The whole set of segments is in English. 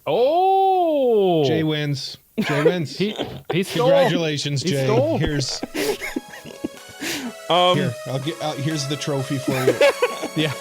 Oh, Jay wins. Jay wins. he stole. Congratulations, He Jay. stole. Here's here's the trophy for you. Yeah.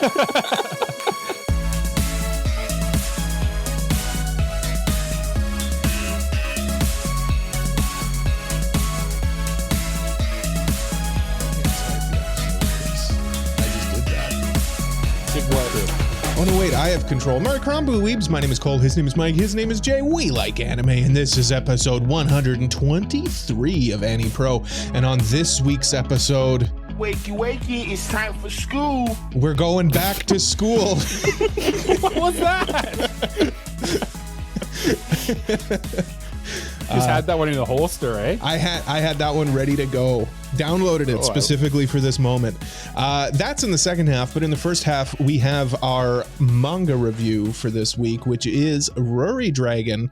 Oh no, wait, I have control. Merry Crombu Weebs, my name is Cole, his name is Mike, his name is Jay. We like anime, and this is episode 123 of AniPro. And on this week's episode, Wakey, wakey, it's time for school. we're going back to school. What was that? Just had that one in the holster, eh? I had that one ready to go. Downloaded it specifically for this moment. That's in the second half, but in the first half, we have our manga review for this week, which is RuriDragon.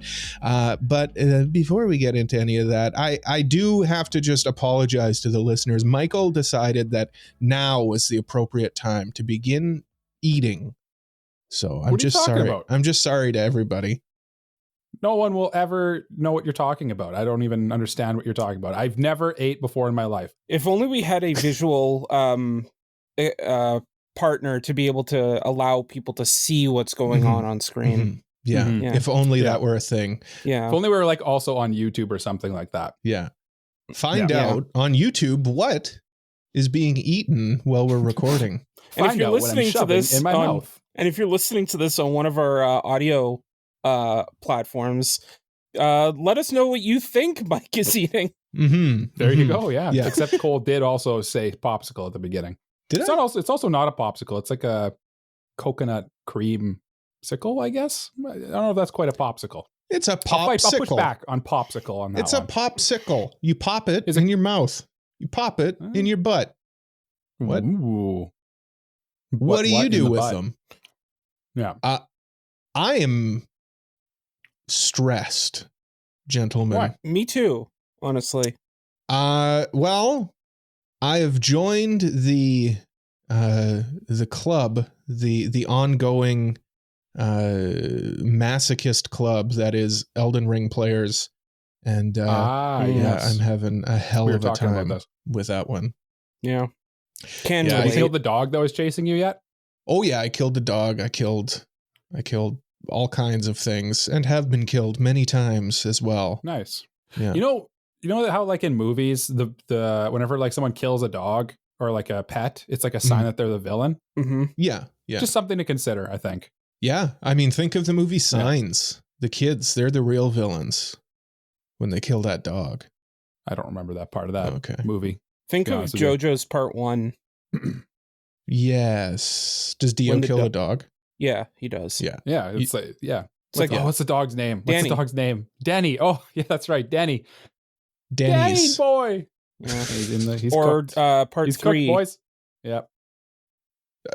But before we get into any of that, I do have to just apologize to the listeners. Michael decided that now was the appropriate time to begin eating. So I'm just sorry. I'm just sorry to everybody. No one will ever know what you're talking about. I don't even understand what you're talking about. I've never ate before in my life. If only we had a visual partner to be able to allow people to see what's going on screen. Mm-hmm. Yeah. Mm-hmm. If only that were a thing. Yeah. If only we were like also on YouTube or something like that. Yeah. Find out on YouTube what is being eaten while we're recording. And if you're listening to this in my mouth. And if you're listening to this on one of our audio platforms, let us know what you think Mike is eating. Mm-hmm. There you go. Yeah. Yeah. Except Cole did also say popsicle at the beginning. It's also not a popsicle. It's like a coconut cream sickle, I guess. I don't know if that's quite a popsicle. It's a popsicle. I'll push back on popsicle on that. It's a popsicle. You pop it Is in your mouth. You pop it in your butt. What? Ooh. What do you do with them? Yeah. I am stressed, gentlemen. Why? Me too, honestly. Well, I have joined the club, the ongoing masochist club that is Elden Ring players, and yes. I'm having a hell of a time with that one. Yeah. Have you killed the dog that was chasing you yet? Oh yeah, I killed the dog. I killed all kinds of things and have been killed many times as well. Nice. Yeah. You know how like in movies, the whenever like someone kills a dog or like a pet, it's like a sign that they're the villain. Mm-hmm. Yeah. Just something to consider, I think. Yeah. I mean, think of the movie Signs. Yeah. The kids, they're the real villains when they kill that dog. I don't remember that part of that movie. Think of JoJo's Part 1. Yes. Does Dio kill a dog? Yeah, he does. Yeah. Yeah. It's like what's the dog's name? What's the dog's name? Danny. Oh, yeah, that's right. Danny. Danny boy. Yeah, he's cooked. Part 3. Cooked, boys. Yep.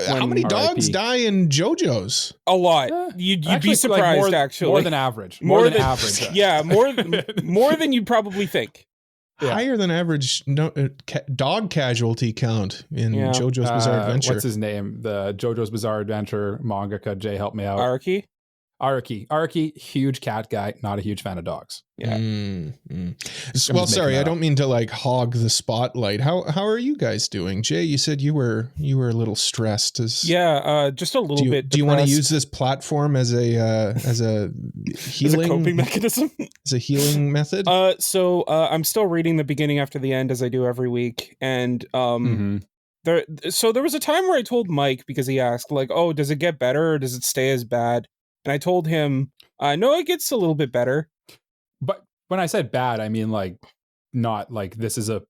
How many dogs die in JoJo's? A lot. You'd be surprised, like actually. More than average. More than average. Yeah, more than you'd probably think. Yeah. Higher than average dog casualty count in JoJo's Bizarre Adventure. What's his name? The JoJo's Bizarre Adventure mangaka. Jay, help me out. Araki, huge cat guy, not a huge fan of dogs. Yeah. Well, sorry, I don't mean to like hog the spotlight. How are you guys doing? Jay, you said you were a little stressed. Just a little bit. Do you want to use this platform as a healing as a coping mechanism? As a healing method? So I'm still reading the beginning after the end as I do every week, and there was a time where I told Mike, because he asked like, "Oh, does it get better or does it stay as bad?" And I told him, no, it gets a little bit better. But when I said bad, I mean like not like this is a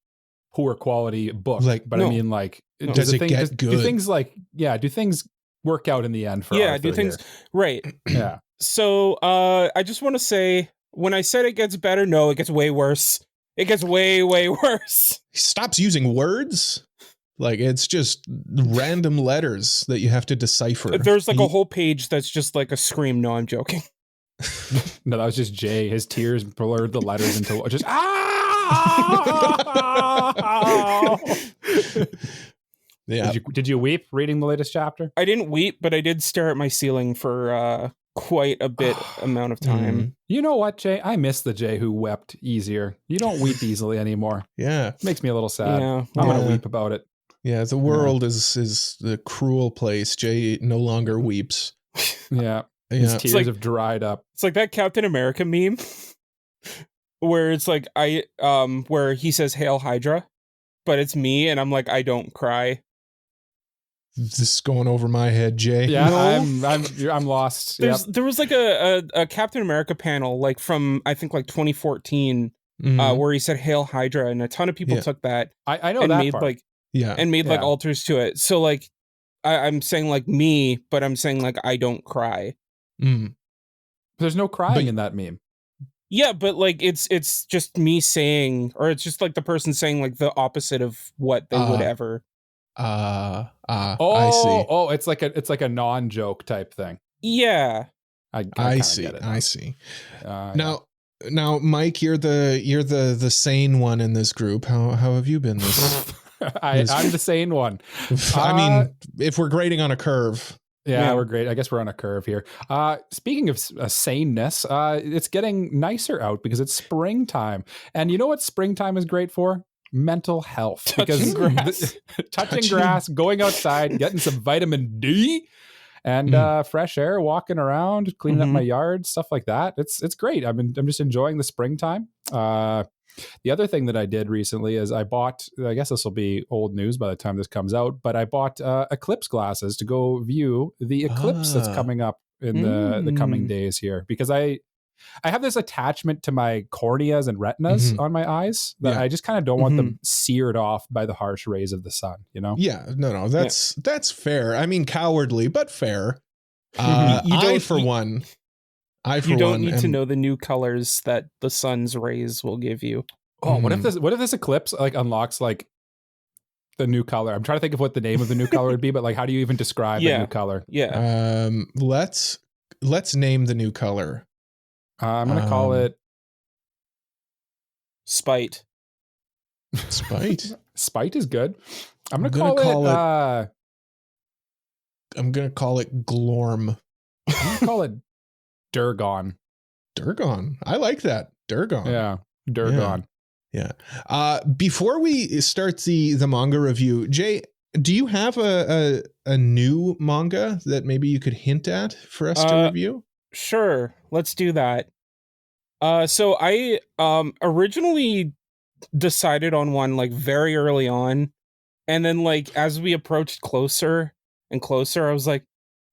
poor quality book. I mean like does it get good? Do things do things work out in the end for Arthur do things here? Right. Yeah. So I just want to say, when I said it gets better, no, it gets way worse. It gets way, way worse. He stops using words. Like, it's just random letters that you have to decipher. There's like a whole page that's just like a scream. No, I'm joking. No, that was just Jay. His tears blurred the letters into just Yeah. Did you weep reading the latest chapter? I didn't weep, but I did stare at my ceiling for quite a bit amount of time. You know what, Jay? I miss the Jay who wept easier. You don't weep easily anymore. Yeah. Makes me a little sad. Yeah. I'm going to weep about it. Yeah, the world is the cruel place. Jay no longer weeps. Yeah. His tears have dried up. It's like that Captain America meme where it's like where he says Hail Hydra, but it's me and I'm like, I don't cry. This is going over my head, Jay. Yeah, no? I'm lost. There was like a Captain America panel like from I think like 2014 where he said Hail Hydra, and a ton of people took that. I know and that made part. like like alters to it. So like I'm saying like me, but I'm saying like I don't cry. There's no crying in that meme. Yeah, but like it's just me saying, or it's just like the person saying like the opposite of what they would ever. I see. Oh, it's like a non-joke type thing. Yeah, I see. Get it now. I see. Now, Mike, you're the sane one in this group. How have you been this? I'm the sane one. I mean, if we're grading on a curve. Yeah, we're great. I guess we're on a curve here. Speaking of saneness, it's getting nicer out because it's springtime. And you know what springtime is great for? Mental health. Touching grass. Touching grass, going outside, getting some vitamin D and fresh air, walking around, cleaning up my yard, stuff like that. It's great. I'm just enjoying the springtime. The other thing that I did recently is I bought, I guess this will be old news by the time this comes out, but I bought eclipse glasses to go view the eclipse that's coming up in the coming days here, because I have this attachment to my corneas and retinas on my eyes that I just kind of don't want them seared off by the harsh rays of the sun, you know? Yeah, no, that's fair. I mean, cowardly, but fair. You don't need to know the new colors that the sun's rays will give you. Oh, what if this eclipse like unlocks like the new color? I'm trying to think of what the name of the new color would be, but like, how do you even describe a new color? Yeah. Let's name the new color. I'm gonna call it Spite. Spite. Spite is good. I'm gonna call it. I'm gonna call it Glorm. I'm gonna call it Durgon. Durgon. I like that. Durgon. Yeah. Durgon. Yeah. Before we start the manga review, Jay, do you have a new manga that maybe you could hint at for us to review? Sure. Let's do that. So I originally decided on one like very early on, and then like as we approached closer and closer, I was like,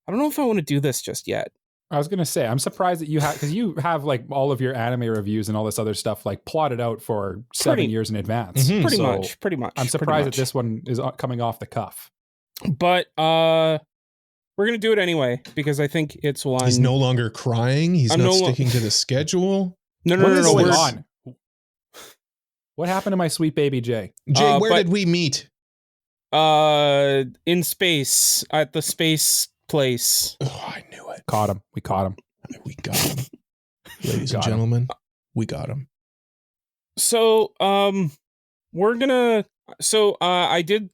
I don't know if I want to do this just yet. I was gonna say, I'm surprised that you have, because you have like all of your anime reviews and all this other stuff like plotted out for 7 years in advance. Pretty much. I'm surprised that this one is coming off the cuff. But we're gonna do it anyway because I think it's one. He's no longer crying. He's not sticking to the schedule. No. What happened to my sweet baby Jay? Jay, where did we meet? In space at the space place. Oh, I knew it. Caught him. We caught him. We got him. Ladies and gentlemen, we got him. So, I did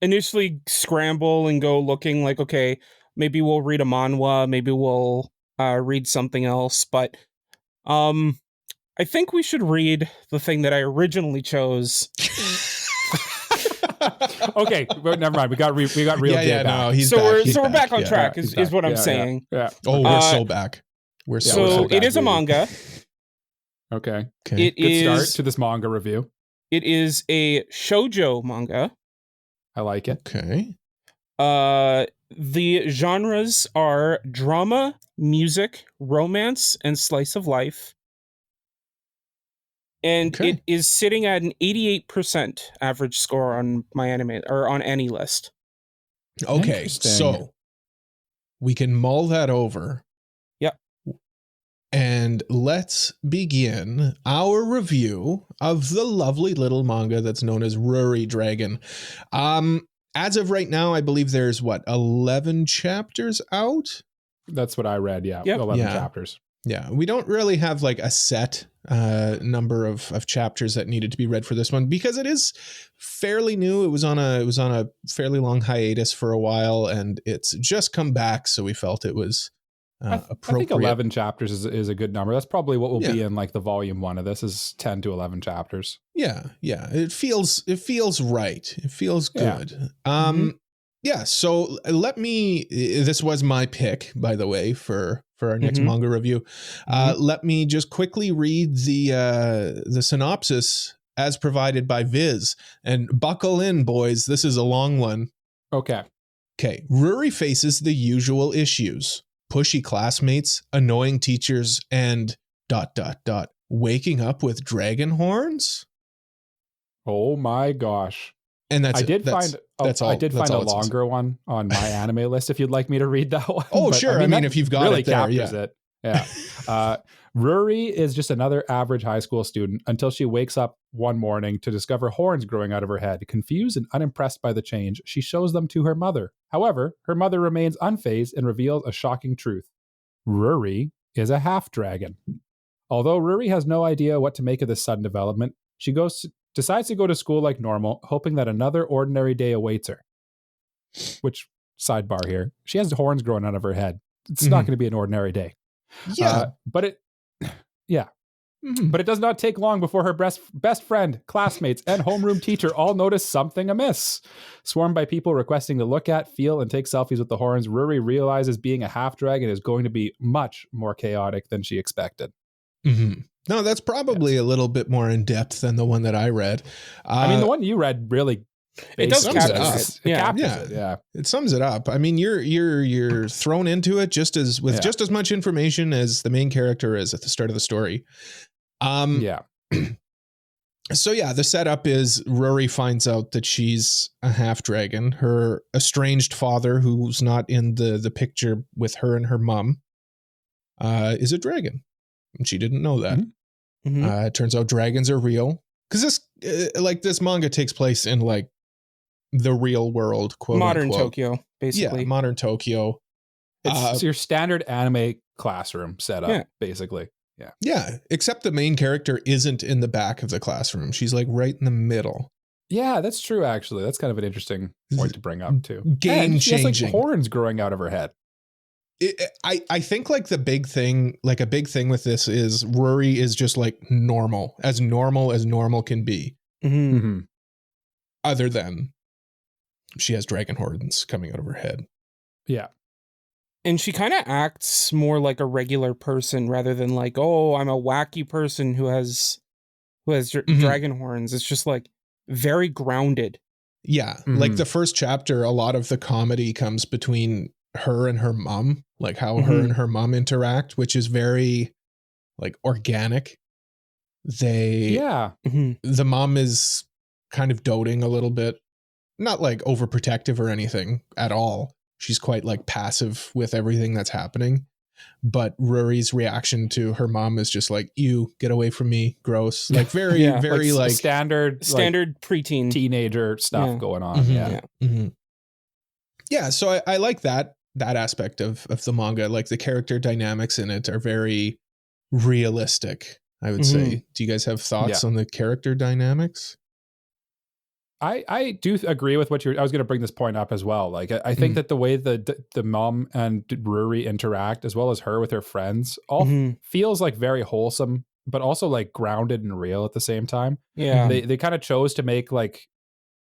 initially scramble and go looking like, okay, maybe we'll read a manhwa, maybe we'll read something else, but I think we should read the thing that I originally chose. Okay, but never mind. We got real Jay back. No, he's back. We're back on track. Is what I'm saying. Yeah. Oh, we're so back. It is a manga. Okay. Good start to this manga review. It is a shoujo manga. I like it. Okay. The genres are drama, music, romance, and slice of life. And it is sitting at an 88% average score on my anime or on any list. Okay, so we can mull that over. Yep. And let's begin our review of the lovely little manga that's known as RuriDragon. As of right now, I believe there's 11 chapters out? That's what I read, yeah. Yep. 11 chapters. Yeah, we don't really have like a set number of chapters that needed to be read for this one because it is fairly new. It was on a fairly long hiatus for a while, and it's just come back, so we felt it was I think 11 chapters is a good number. That's probably what will be in like the volume 1 of this is 10 to 11 chapters. Yeah. It feels right. It feels good. So this was my pick, by the way, for our next manga review. Let me just quickly read the synopsis as provided by Viz, and buckle in, boys. This is a long one. Okay. Ruri faces the usual issues: pushy classmates, annoying teachers, and ... waking up with dragon horns. Oh my gosh. And that's I did find a longer one on my anime list if you'd like me to read that one. Oh, sure. I mean, if you've got really it there, captures it. Yeah. Ruri is just another average high school student until she wakes up one morning to discover horns growing out of her head. Confused and unimpressed by the change, she shows them to her mother. However, her mother remains unfazed and reveals a shocking truth. Ruri is a half-dragon. Although Ruri has no idea what to make of this sudden development, she decides to go to school like normal, hoping that another ordinary day awaits her. Which, sidebar here, she has horns growing out of her head. It's not going to be an ordinary day. But it does not take long before her best friend, classmates, and homeroom teacher all notice something amiss. Swarmed by people requesting to look at, feel, and take selfies with the horns, Ruri realizes being a half-dragon is going to be much more chaotic than she expected. No, that's probably a little bit more in depth than the one that I read. I mean, the one you read really it does capture it. It sums it up. I mean, you're thrown into it just as much information as the main character is at the start of the story. So the setup is Ruri finds out that she's a half dragon. Her estranged father, who's not in the picture with her and her mom, is a dragon. And she didn't know that. It turns out dragons are real, because this manga takes place in like the real world, quote modern unquote. Tokyo, basically. Yeah, modern Tokyo. It's your standard anime classroom setup, basically. Yeah, except the main character isn't in the back of the classroom. She's like right in the middle. Yeah, that's true, actually. That's kind of an interesting point to bring up, too. Game she has changing. like horns growing out of her head. I think like a big thing with this is Ruri is just like normal as normal can be. Other than she has dragon horns coming out of her head. Yeah. And she kind of acts more like a regular person rather than like, oh, I'm a wacky person who has dragon horns. It's just like very grounded. Yeah. Like the first chapter, a lot of the comedy comes between her and her mom, like how her and her mom interact, which is very like organic. The mom is kind of doting a little bit, not like overprotective or anything at all. She's quite like passive with everything that's happening. But Ruri's reaction to her mom is just like, you get away from me, gross. Like very, very like standard preteen teenager stuff going on. Yeah. So I like that aspect of the manga. Like the character dynamics in it are very realistic, I would say. Do you guys have thoughts on the character dynamics? I do agree with what I was going to bring this point up as well. Like, I think that the way the mom and Ruri interact, as well as her with her friends, all feels like very wholesome, but also like grounded and real at the same time. Yeah. They kind of chose to make like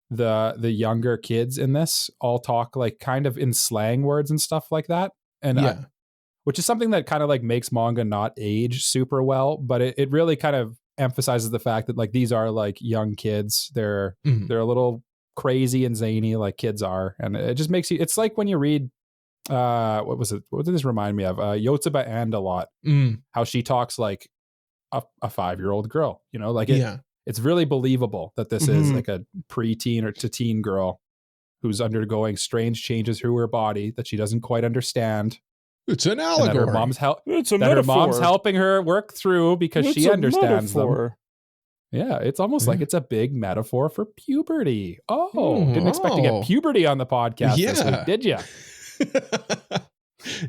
the younger kids in this all talk like kind of in slang words and stuff like that. And which is something that kind of like makes manga not age super well, but it really kind of emphasizes the fact that like these are like young kids. They're a little crazy and zany like kids are, and it just makes you. It's like when you read what was it? What did this remind me of? Yotsuba and a lot. How she talks like a 5-year-old girl. You know, like it's really believable that this is like a preteen or to teen girl who's undergoing strange changes through her body that she doesn't quite understand. It's an allegory. Her mom's helping her work through because she understands them. Yeah, it's almost like it's a big metaphor for puberty. Didn't expect to get puberty on the podcast this week, did you?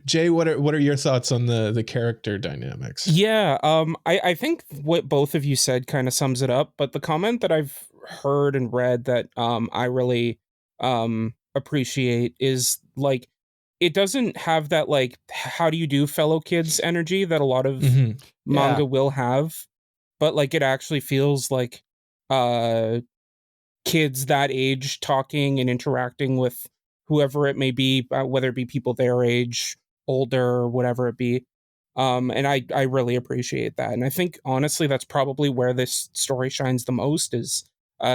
Jay, what are your thoughts on the character dynamics? Yeah, I think what both of you said kind of sums it up, but the comment that I've heard and read that I really appreciate is like, it doesn't have that like how do you do fellow kids energy that a lot of manga will have, but like it actually feels like kids that age talking and interacting with whoever it may be, whether it be people their age, older, or whatever it be. And I really appreciate that. And I think honestly that's probably where this story shines the most is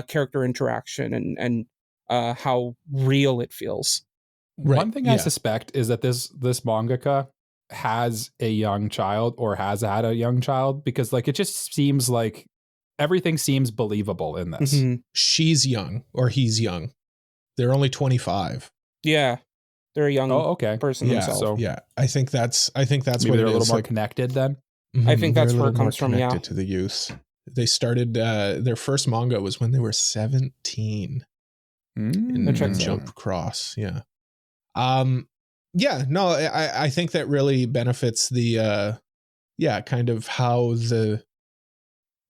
character interaction and how real it feels. Right. One thing I suspect is that this mangaka has a young child or has had a young child, because like it just seems like everything seems believable in this. She's young or he's young. They're only 25. Yeah. They're a young person yeah, themselves. So yeah, I think that's maybe what they're a little more connected then. I think that's where it comes from. Yeah, to the youth. They started their first manga was when they were 17 in Jump Cross. Yeah. Yeah, no, I think that really benefits the kind of how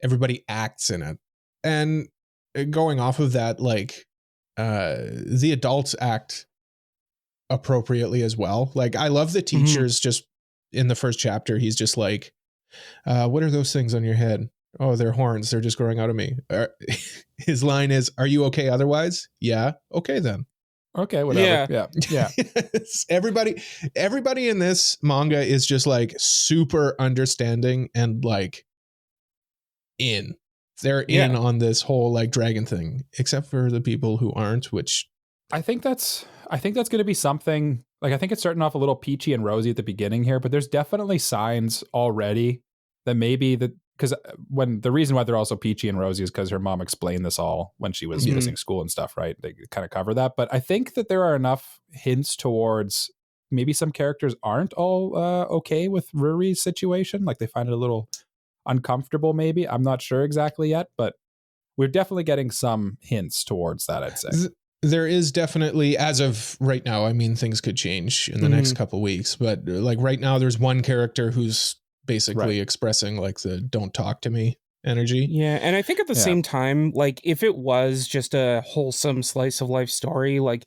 everybody acts in it. And going off of that, like the adults act appropriately as well. Like I love the teachers just in the first chapter, he's just like, what are those things on your head? Oh, they're horns. They're just growing out of me. His line is, are you okay otherwise? Yeah. Okay, then. Okay, whatever. Yeah. Everybody in this manga is just like super understanding and like they're in on this whole like dragon thing, except for the people who aren't, which I think that's going to be something like, I think it's starting off a little peachy and rosy at the beginning here, but there's definitely signs already that maybe because when the reason why they're also peachy and rosy is because her mom explained this all when she was missing school and stuff, right? They kind of cover that. But I think that there are enough hints towards maybe some characters aren't all okay with Ruri's situation. Like they find it a little uncomfortable, maybe. I'm not sure exactly yet, but we're definitely getting some hints towards that, I'd say. There is definitely, as of right now, I mean, things could change in the next couple weeks, but like right now, there's one character who's basically expressing like the don't talk to me energy. Yeah. And I think at the same time, like if it was just a wholesome slice of life story, like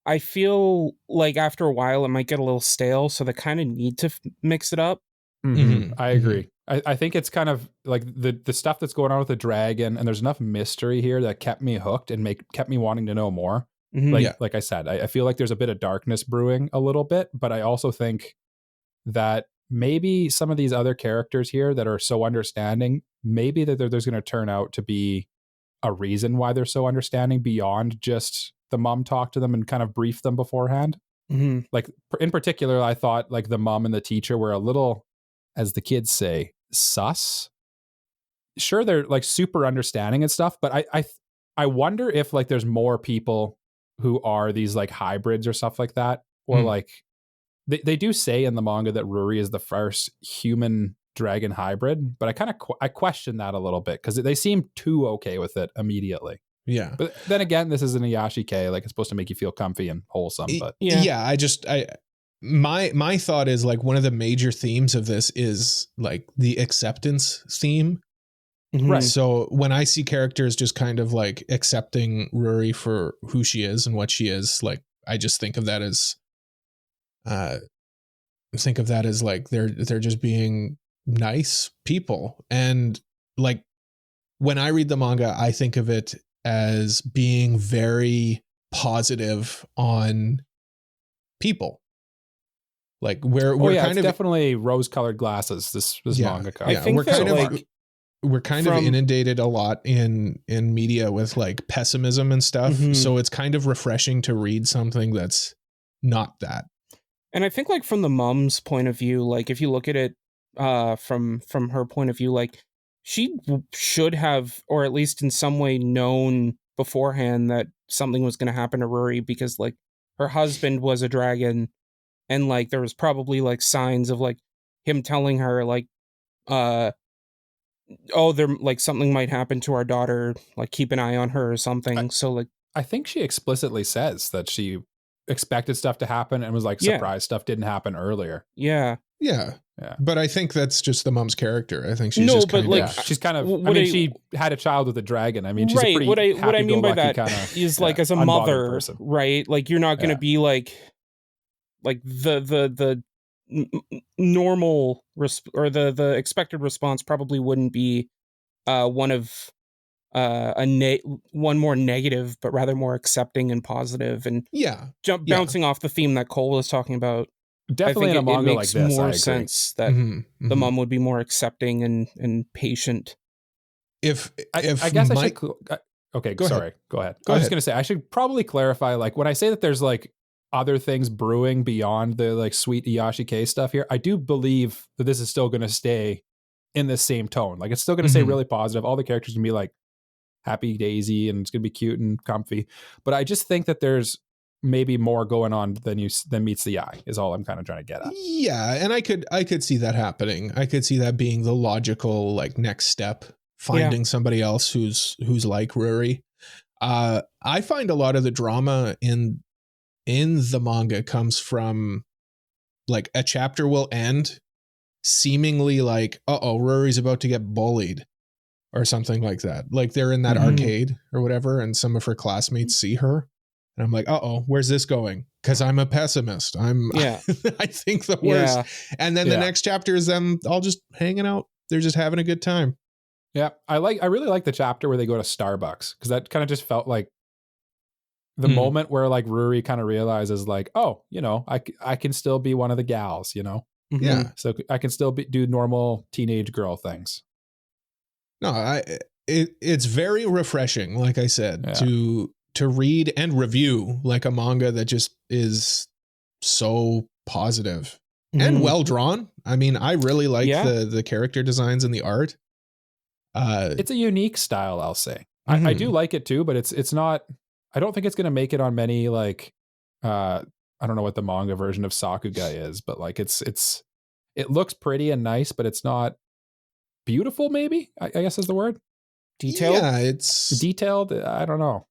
I feel like after a while it might get a little stale. So they kind of need to mix it up. I agree. I think it's kind of like the stuff that's going on with the dragon, and there's enough mystery here that kept me hooked and kept me wanting to know more. Like I said, I feel like there's a bit of darkness brewing a little bit, but I also think that maybe some of these other characters here that are so understanding, maybe that there's going to turn out to be a reason why they're so understanding beyond just the mom talk to them and kind of brief them beforehand. Like in particular, I thought like the mom and the teacher were a little, as the kids say, sus. Sure, they're like super understanding and stuff, but I wonder if like there's more people who are these like hybrids or stuff like that, or like they do say in the manga that Ruri is the first human dragon hybrid, but I question that a little bit because they seem too okay with it immediately. Yeah, but then again, this is an Iyashikei, like it's supposed to make you feel comfy and wholesome. But my thought is like one of the major themes of this is like the acceptance theme. Right. So when I see characters just kind of like accepting Ruri for who she is and what she is, like I just think of that as like they're just being nice people. And like when I read the manga, I think of it as being very positive on people. Like we're kind of definitely rose-colored glasses. This manga. I think we're kind of inundated a lot in media with like pessimism and stuff. So it's kind of refreshing to read something that's not that. And I think like from the mom's point of view, like if you look at it from her point of view, like she should have, or at least in some way known beforehand that something was going to happen to Ruri, because like her husband was a dragon. And like there was probably like signs of like him telling her like, there like something might happen to our daughter, like keep an eye on her or something. So like I think she explicitly says that she expected stuff to happen and was like surprised stuff didn't happen earlier. Yeah. But I think that's just the mom's character. I think she's she's kind of. She had a child with a dragon. I mean, she's a pretty what I mean by that kinda, is like as a mother, person. Right? Like you're not going to be like like the normal or the expected response probably wouldn't be one of one more negative, but rather more accepting and positive, and bouncing off the theme that Cole was talking about. Definitely I think in a manga it like makes this, more I agree. sense that the mom would be more accepting and patient. I guess I should. Okay, Go sorry. ahead. Go ahead. Go I was ahead. just gonna say I should probably clarify. Like when I say that there's like other things brewing beyond the like sweet Iyashikei stuff here, I do believe that this is still gonna stay in the same tone. Like it's still gonna stay really positive. All the characters can be like happy daisy and it's gonna be cute and comfy. But I just think that there's maybe more going on than meets the eye. Is all I'm kind of trying to get at. Yeah, and I could see that happening. I could see that being the logical like next step. Finding somebody else who's like Ruri. I find a lot of the drama in the manga comes from like a chapter will end seemingly like, Ruri's about to get bullied or something like that. Like they're in that arcade or whatever, and some of her classmates see her. And I'm like, where's this going? Because I'm a pessimist. I think the worst. Yeah. And then the next chapter is them all just hanging out. They're just having a good time. Yeah, I really like the chapter where they go to Starbucks, because that kind of just felt like the moment where like Ruri kind of realizes like, oh, you know, I can still be one of the gals, you know? Yeah. So I can still do normal teenage girl things. No, it's very refreshing, like I said, to read and review like a manga that just is so positive and well drawn. I mean, I really like the character designs and the art. It's a unique style, I'll say. I do like it too, but it's not. I don't think it's going to make it on many like. I don't know what the manga version of Sakuga is, but like it looks pretty and nice, but it's not beautiful. Maybe I guess is the word. Detailed. Yeah, it's detailed. I don't know.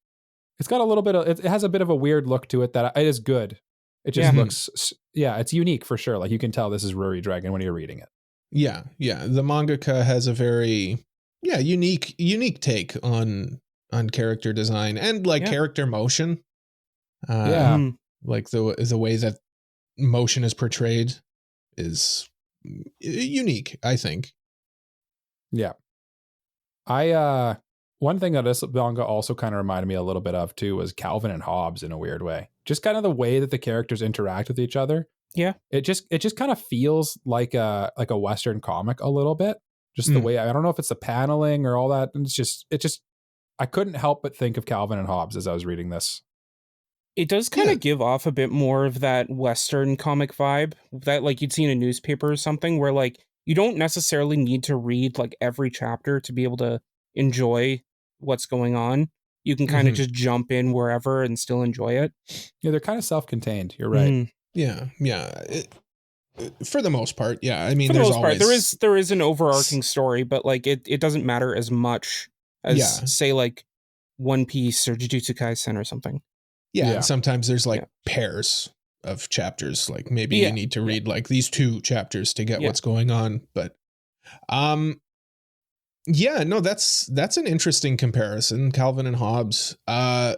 It's got a little bit of. It has a bit of a weird look to it that it is good. It just looks. Yeah, it's unique for sure. Like you can tell this is RuriDragon when you're reading it. Yeah. The mangaka has a very unique take on character design and like character motion. Like the way that motion is portrayed is unique, I think. Yeah. One thing that this manga also kind of reminded me a little bit of too was Calvin and Hobbes in a weird way. Just kind of the way that the characters interact with each other. Yeah. It just kind of feels like a Western comic a little bit. Just the way, I don't know if it's the paneling or all that. And it just, I couldn't help but think of Calvin and Hobbes as I was reading this. It does kind of give off a bit more of that Western comic vibe that like you'd see in a newspaper or something, where like you don't necessarily need to read like every chapter to be able to enjoy what's going on. You can kind of just jump in wherever and still enjoy it. Yeah, they're kind of self-contained. You're right. Yeah. For the most part, yeah. I mean, for the most part, there is an overarching story, but like it doesn't matter as much as say like One Piece or Jujutsu Kaisen or something. Yeah. And sometimes there's like pairs of chapters. Like maybe you need to read like these 2 chapters to get what's going on. But that's an interesting comparison, Calvin and Hobbes. I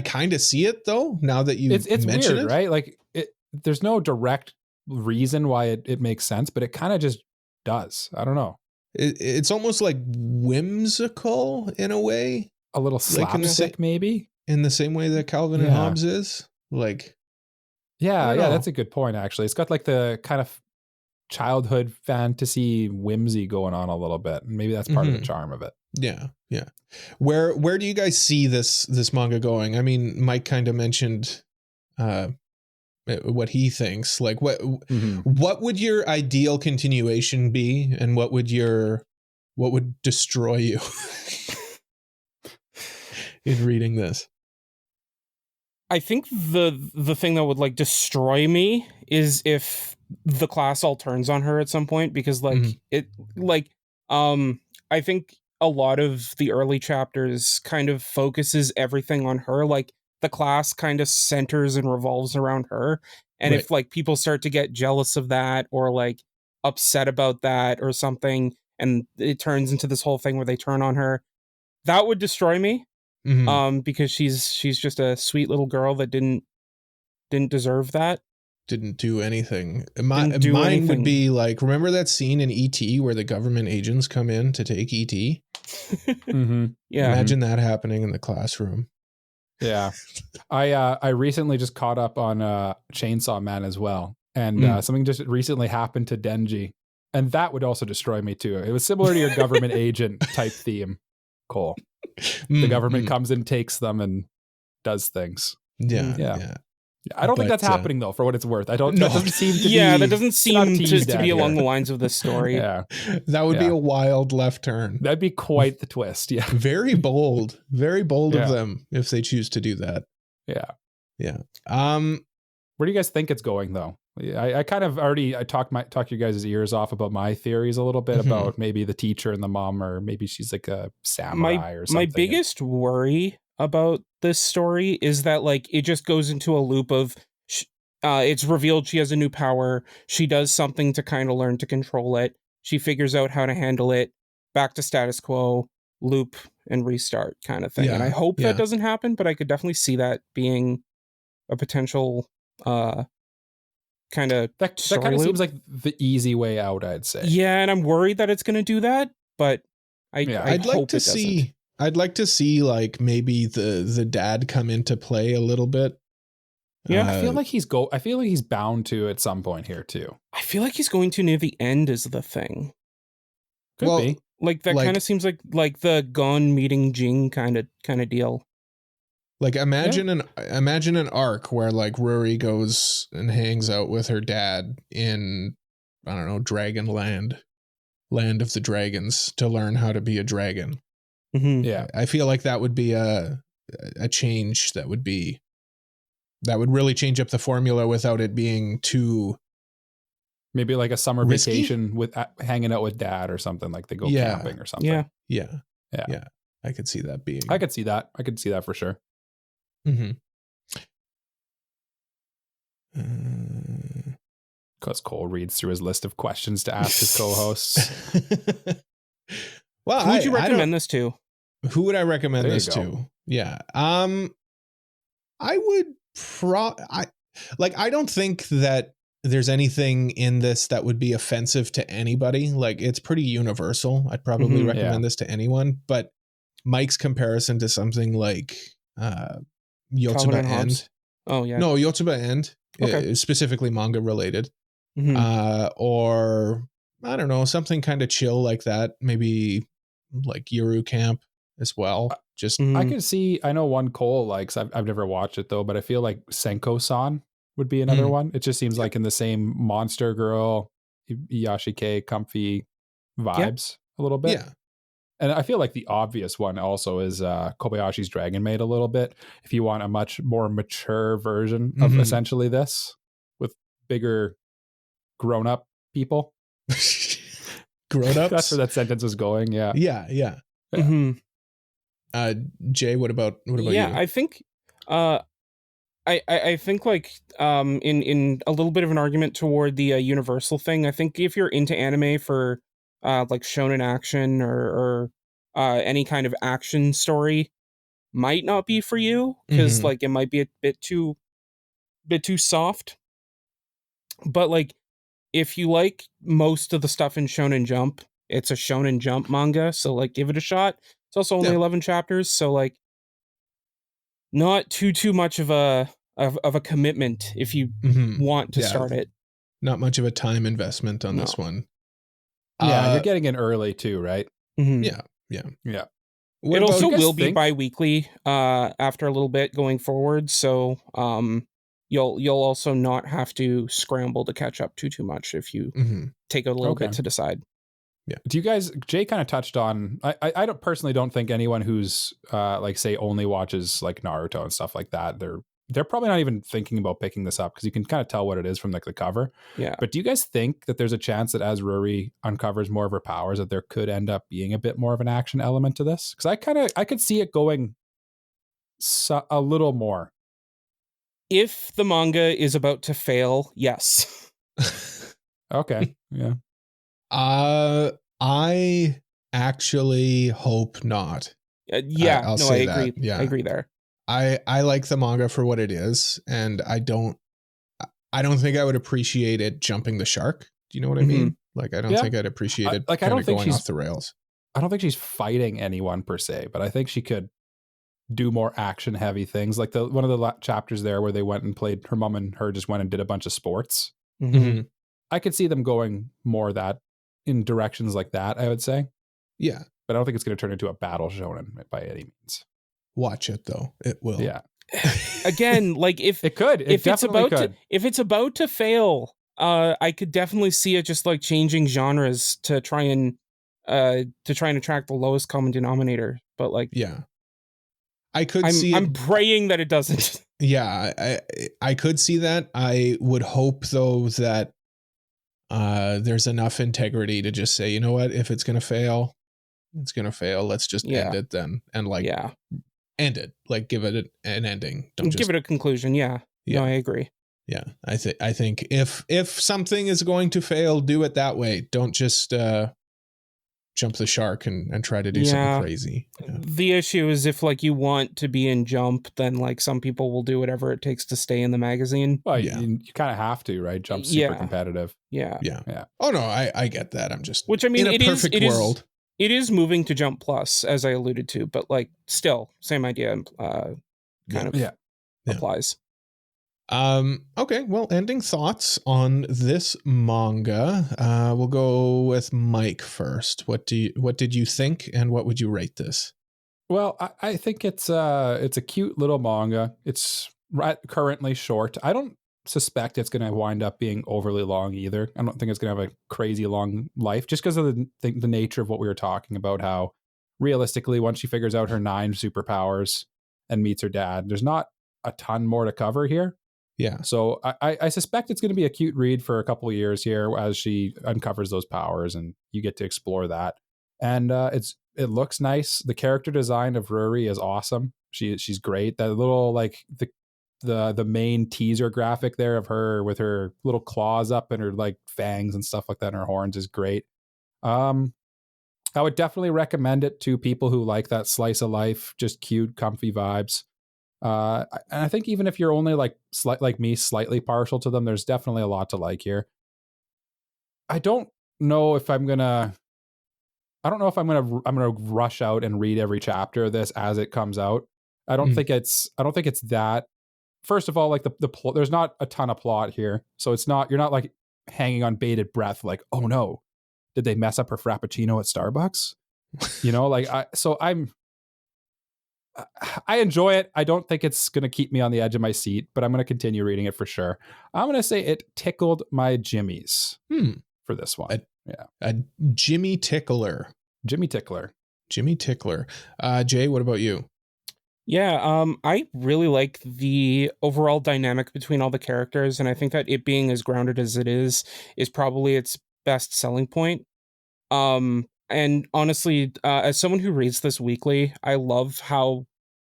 kind of see it though now that you it's mention weird, it, right? Like there's no direct reason why it makes sense, but it kind of just does. I don't know. It's almost like whimsical in a way, a little slapstick, maybe in the same way that Calvin and Hobbes is. Like, that's a good point. Actually, it's got like the kind of childhood fantasy whimsy going on a little bit, and maybe that's part of the charm of it. Yeah. Where do you guys see this manga going? I mean, Mike kind of mentioned what he thinks. Like, what would your ideal continuation be, and what would destroy you in reading this? I think the thing that would like destroy me is if the class all turns on her at some point, because like I think a lot of the early chapters kind of focuses everything on her. Like the class kind of centers and revolves around her. And if like people start to get jealous of that or like upset about that or something, and it turns into this whole thing where they turn on her, that would destroy me. Because she's just a sweet little girl that didn't deserve that. didn't do anything. Didn't do Mine anything. would be like, remember that scene in E.T. where the government agents come in to take E.T.? Mm-hmm. Yeah. Imagine that happening in the classroom. Yeah. I recently just caught up on Chainsaw Man as well. And something just recently happened to Denji. And that would also destroy me too. It was similar to your government agent type theme, Cole. The government comes and takes them and does things. Yeah. I don't think that's happening though, for what it's worth. I don't. No. That doesn't seem to be. Yeah, that doesn't seem teased to at be along here. the lines of this story. Yeah, That would be a wild left turn. that'd be quite the twist. Yeah, Very bold of them if they choose to do that. yeah. Where do you guys think it's going though? I kind of already talked you guys' ears off about my theories a little bit about maybe the teacher and the mom, or maybe she's like a samurai or something. My biggest worry about this story is that like it just goes into a loop of it's revealed she has a new power. She does something to kind of learn to control it. She figures out how to handle it. Back to status quo, loop and restart kind of thing. And I hope that doesn't happen, but I could definitely see that being a potential kind of that kind of seems like the easy way out, I'd say. Yeah, and I'm worried that it's going to do that, but I'd like to see. I'd like to see like maybe the dad come into play a little bit. Yeah, I feel like he's bound to at some point here too. I feel like he's going to near the end is the thing. Could be. Like that kind of seems like the Gon meeting Jing kind of deal. Like imagine an arc where like Ruri goes and hangs out with her dad in, I don't know, Dragon Land of the dragons, to learn how to be a dragon. Mm-hmm. Yeah, I feel like that would be a change that would really change up the formula without it being too. Maybe like a summer risky? Vacation with hanging out with dad or something, like they go camping or something. Yeah. I could see that being. I could see that for sure. Mm-hmm. Because Cole reads through his list of questions to ask his co-hosts. Well, who would you recommend this to? Who would I recommend this to? Yeah. I would I don't think that there's anything in this that would be offensive to anybody. Like it's pretty universal. I'd probably recommend this to anyone, but Mike's comparison to something like Yotsuba End. Oh yeah. No, Yotsuba End. Okay. Specifically manga related. Mm-hmm. Or I don't know, something kind of chill like that. Maybe like Yuru Camp as well. Just I could see. I know one Cole likes. I've never watched it though, but I feel like Senko-san would be another one. It just seems like in the same Monster Girl, Yashike, comfy vibes a little bit. Yeah. And I feel like the obvious one also is Kobayashi's Dragon Maid a little bit. If you want a much more mature version of essentially this with bigger grown-up people. Grown-ups? That's where that sentence was going. Yeah. Yeah. Mm-hmm. Jay, what about you? Yeah, I think I think like in a little bit of an argument toward the universal thing, I think if you're into anime for like shonen action or any kind of action story, might not be for you because like it might be a bit too soft. But like if you like most of the stuff in Shonen Jump, it's a Shonen Jump manga, so like give it a shot. It's also only 11 chapters, so like not too much of a commitment if you want to start it. Not much of a time investment on this one. Yeah, you're getting in early too, right? Yeah. It also will be bi-weekly after a little bit going forward, so you'll also not have to scramble to catch up too much if you take a little bit to decide. Yeah. Do you guys? Jay kind of touched on. I don't personally don't think anyone who's like say only watches like Naruto and stuff like that. They're probably not even thinking about picking this up because you can kind of tell what it is from like the cover. Yeah. But do you guys think that there's a chance that as Ruri uncovers more of her powers, that there could end up being a bit more of an action element to this? Because I could see it going a little more. If the manga is about to fail, yes. Okay. Yeah. I actually hope not. I agree. Yeah. I agree there. I like the manga for what it is, and I don't I don't think I would appreciate it jumping the shark. Do you know what I mean? Like, I don't think I'd appreciate it like, I don't think going off the rails. I don't think she's fighting anyone per se, but I think she could do more action heavy things. Like one of the chapters there where they went and played, her mom and her just went and did a bunch of sports. Mm-hmm. I could see them going more that in directions like that, I would say. Yeah. But I don't think it's going to turn into a battle shonen by any means. Watch it though. It will. Yeah. Again, like if it's about to fail, I could definitely see it just like changing genres to try and attract the lowest common denominator. But like, yeah, I could see. I'm praying that it doesn't. Yeah, I could see that. I would hope though that there's enough integrity to just say, you know what, if it's gonna fail, it's gonna fail. Let's just end it then, and like end it. Like give it an ending. Don't give it a conclusion. Yeah. No, I agree. Yeah, I think if something is going to fail, do it that way. Don't just jump the shark and try to do something crazy. Yeah. The issue is if like you want to be in Jump, then like some people will do whatever it takes to stay in the magazine. Well, you kind of have to, right? Jump's super competitive. Yeah. Oh no, I get that. I'm just, which I mean, in a perfect world. It is moving to Jump Plus, as I alluded to, but like still same idea. Applies. Okay, well, ending thoughts on this manga. We'll go with Mike first. What did you think, and what would you rate this? Well, I think it's a cute little manga. It's currently short. I don't suspect it's going to wind up being overly long either. I don't think it's going to have a crazy long life, just because of the nature of what we were talking about, how realistically, once she figures out her 9 superpowers and meets her dad, there's not a ton more to cover here. Yeah. So I suspect it's going to be a cute read for a couple of years here as she uncovers those powers and you get to explore that. And it looks nice. The character design of Ruri is awesome. She's great. That little like the main teaser graphic there of her with her little claws up and her like fangs and stuff like that and her horns is great. I would definitely recommend it to people who like that slice of life, just cute, comfy vibes. And I think even if you're only like me, slightly partial to them, there's definitely a lot to like here. I don't know if I'm gonna rush out and read every chapter of this as it comes out. I don't think it's that. First of all, like the there's not a ton of plot here, so you're not like hanging on bated breath, like, oh no, did they mess up her frappuccino at Starbucks? You know, like I enjoy it. I don't think it's going to keep me on the edge of my seat, but I'm going to continue reading it for sure. I'm going to say it tickled my jimmies for this one. A Jimmy Tickler. Jimmy Tickler. Jay, what about you? Yeah, I really like the overall dynamic between all the characters, and I think that it being as grounded as it is probably its best selling point. And honestly, as someone who reads this weekly, I love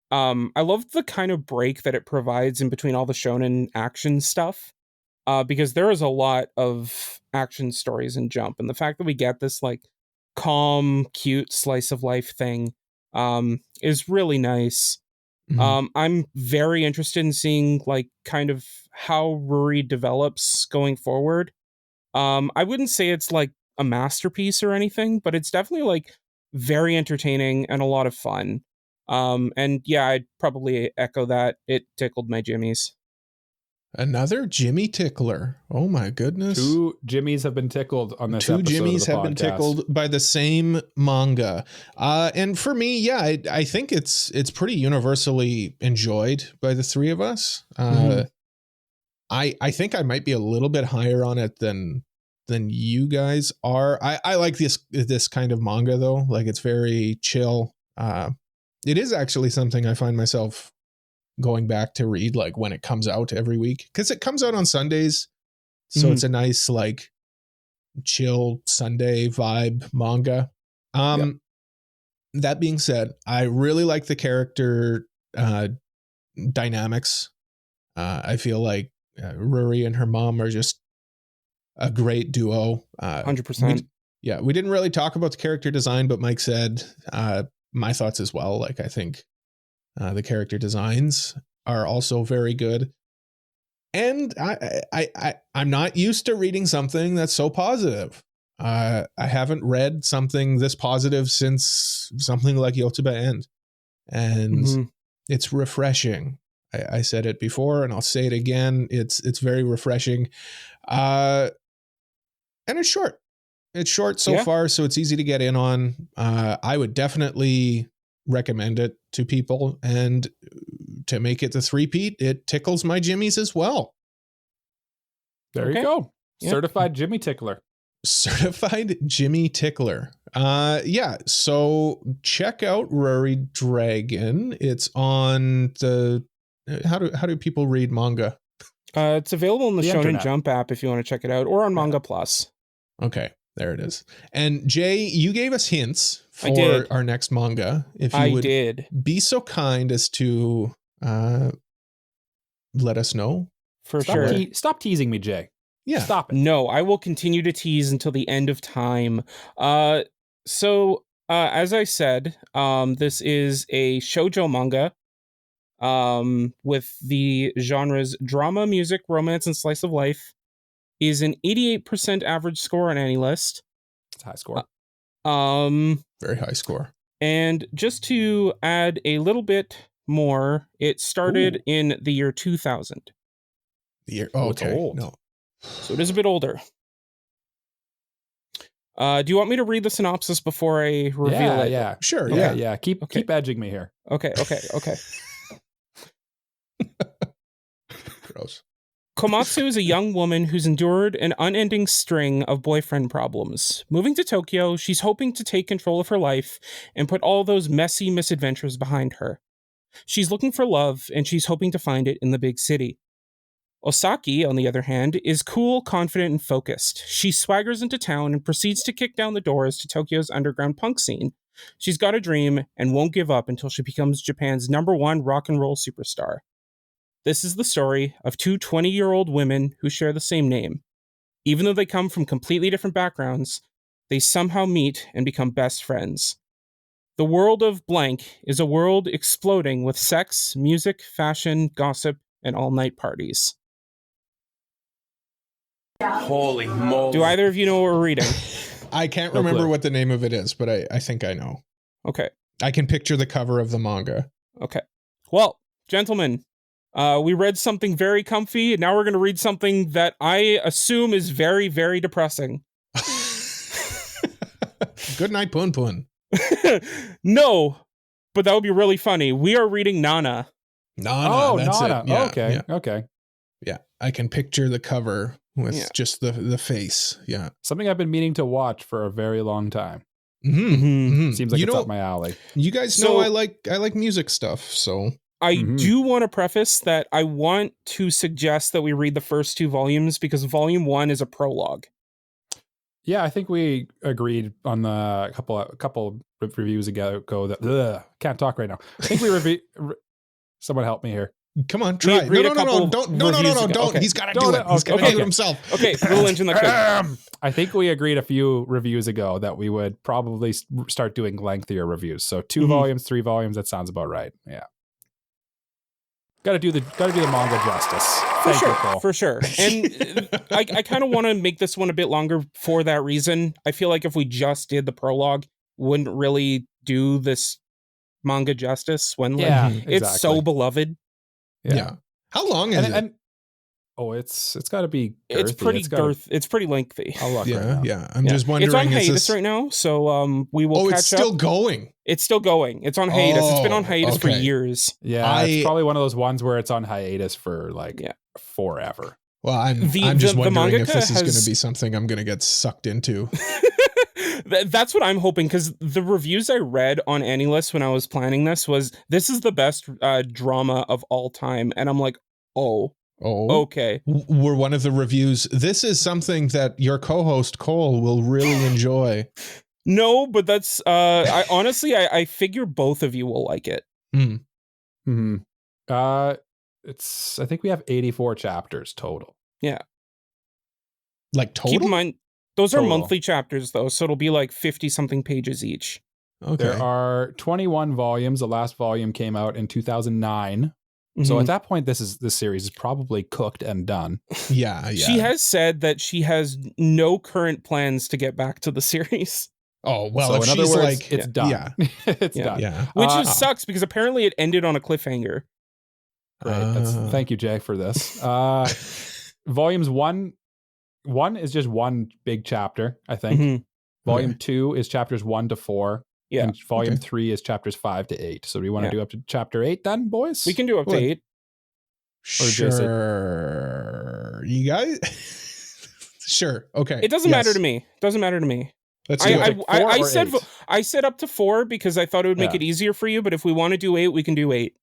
the kind of break that it provides in between all the shonen action stuff. Because there is a lot of action stories in Jump, and the fact that we get this like calm, cute slice of life thing is really nice. Mm-hmm. I'm very interested in seeing like kind of how Ruri develops going forward. I wouldn't say it's like a masterpiece or anything, but it's definitely like very entertaining and a lot of fun. And yeah, I'd probably echo that. It tickled my jimmies. Another Jimmy Tickler. Oh my goodness. 2 Jimmies have been tickled on this episode. 2 Jimmies have been tickled by the same manga. And for me, yeah, I think it's pretty universally enjoyed by the three of us. I think I might be a little bit higher on it than you guys are. I like this kind of manga though. Like it's very chill. It is actually something I find myself going back to read like when it comes out every week, because it comes out on Sundays. So it's a nice like chill Sunday vibe manga. That being said, I really like the character dynamics. I feel like Ruri and her mom are just a great duo. 100%. We didn't really talk about the character design, but Mike said my thoughts as well. Like I think the character designs are also very good. And I'm not used to reading something that's so positive. I haven't read something this positive since something like Yotsuba End. And it's refreshing. I said it before and I'll say it again. It's very refreshing. And it's short. It's short so far, so it's easy to get in on. I would definitely recommend it to people, and to make it the three-peat, it tickles my jimmies as well. There you go. Yeah. Certified Jimmy Tickler. Certified Jimmy Tickler. Yeah, so check out RuriDragon. It's on the how do people read manga? It's available in the Shonen Jump app if you want to check it out, or on Manga Plus. Okay, there it is. And Jay, you gave us hints for our next manga. If you would be so kind as to let us know. Sure. Stop teasing me, Jay. Yeah. Stop it. No, I will continue to tease until the end of time. So as I said, this is a shoujo manga with the genres drama, music, romance, and slice of life. Is an 88% average score on AniList. It's a high score. Very high score. And just to add a little bit more, it started in the year 2000. The year? Oh, okay. Old. No. So it is a bit older. Do you want me to read the synopsis before I reveal it? Yeah. Sure. Okay, yeah. Keep edging me here. Okay. Gross. Komatsu is a young woman who's endured an unending string of boyfriend problems. Moving to Tokyo, she's hoping to take control of her life and put all those messy misadventures behind her. She's looking for love, and she's hoping to find it in the big city. Osaki, on the other hand, is cool, confident, and focused. She swaggers into town and proceeds to kick down the doors to Tokyo's underground punk scene. She's got a dream and won't give up until she becomes Japan's #1 rock and roll superstar. This is the story of two 20-year-old women who share the same name. Even though they come from completely different backgrounds, they somehow meet and become best friends. The world of blank is a world exploding with sex, music, fashion, gossip, and all-night parties. Holy moly. Do either of you know what we're reading? I can't remember what the name of it is, but I think I know. Okay. I can picture the cover of the manga. Okay. Well, gentlemen, we read something very comfy, and now we're going to read something that I assume is very, very depressing. Good night, Pun Pun. No, but that would be really funny. We are reading Nana. Nana, that's Nana. it. Yeah, okay, yeah. okay. Yeah, I can picture the cover with just the face. Yeah. Something I've been meaning to watch for a very long time. Seems like it's up my alley. You guys know I like music stuff, so... I do want to preface that I want to suggest that we read the first 2 volumes because volume 1 is a prologue. Yeah, I think we agreed on the couple reviews ago that can't talk right now. I think we someone help me here. Come on, try. No, don't. Okay. He's got to do it. He's got to do it himself. Okay, rule engine that could. I think we agreed a few reviews ago that we would probably start doing lengthier reviews. So 2 volumes, 3 volumes. That sounds about right. Yeah. Got to do the manga justice. For sure. And I kind of want to make this one a bit longer for that reason. I feel like if we just did the prologue, wouldn't really do this manga justice when it's so beloved. Yeah. How long is it? It's got to be girthy. It's pretty lengthy. I'll look right now. Yeah. I'm just wondering. It's on hiatus right now, so we will catch up. It's still going. It's still going. It's on hiatus. It's been on hiatus for years. Yeah, it's probably one of those ones where it's on hiatus for forever. Well, I'm just wondering if this is going to be something I'm going to get sucked into. That's what I'm hoping, because the reviews I read on AniList when I was planning this is the best drama of all time, and I'm like, oh, okay. Were one of the reviews, this is something that your co-host Cole will really enjoy. No, but that's I honestly I figure both of you will like it. I think we have 84 chapters total. Yeah. Like total? Keep in mind, those are monthly chapters though, so it'll be like 50 something pages each. Okay. There are 21 volumes. The last volume came out in 2009. So at that point, this series is probably cooked and done. Yeah. She has said that she has no current plans to get back to the series. Oh, well, so if in other she's words, like, it's done. Yeah. It's done. Yeah. Which sucks because apparently it ended on a cliffhanger. Great. Thank you, Jay, for this. Volumes one is just one big chapter, I think. Volume 2 is chapters 1 to 4. Yeah. And volume 3 is chapters 5 to 8. So do you want to do up to chapter 8 then, boys? We can do up to 8. Sure. You guys? Sure. Okay. It doesn't matter to me. Let's do it. I said up to 4 because I thought it would make it easier for you, but if we want to do 8, we can do 8.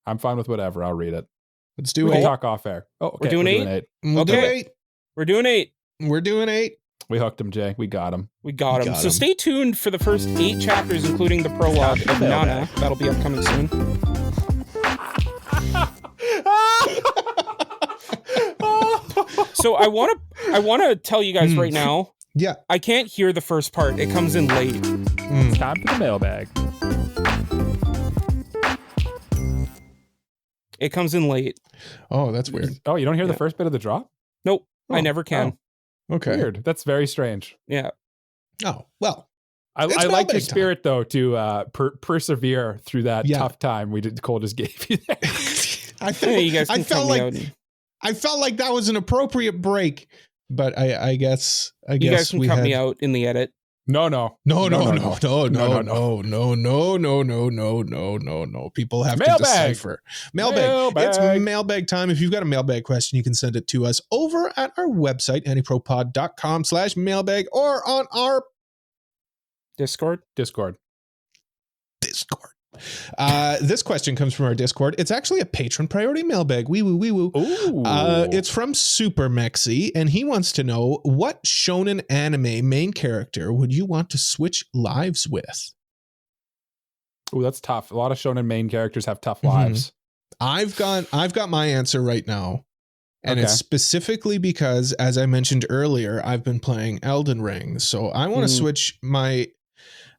I'm fine with whatever. I'll read it. Let's do we 8. Talk off air. Oh, okay. We're doing 8? We'll do 8. We're doing 8. We're doing 8. We hooked him, Jay. We got him. So stay tuned for the first 8 chapters, including the prologue of Nana. That'll be upcoming soon. So I want to tell you guys right now. Yeah. I can't hear the first part. It comes in late. It's time for the mailbag. It comes in late. Oh, that's weird. Oh, you don't hear the first bit of the drop? Nope. I never can. Oh. Okay. Weird. That's very strange. Yeah. Oh, well. I like your spirit, though, to persevere through that tough time Cole just gave you there. I felt like that was an appropriate break, but I guess you guys can cut me out in the edit. No. People have mailbag. To decipher. Mailbag. It's mailbag time. If you've got a mailbag question, you can send it to us over at our website, AniProPod.com/mailbag, or on our Discord. This question comes from our Discord. It's actually a patron priority mailbag. Wee woo. It's from Super Mexi, and he wants to know, what shonen anime main character would you want to switch lives with? Oh, that's tough. A lot of shonen main characters have tough lives. I've got my answer right now. And it's specifically because, as I mentioned earlier, I've been playing Elden Ring. So I want to switch my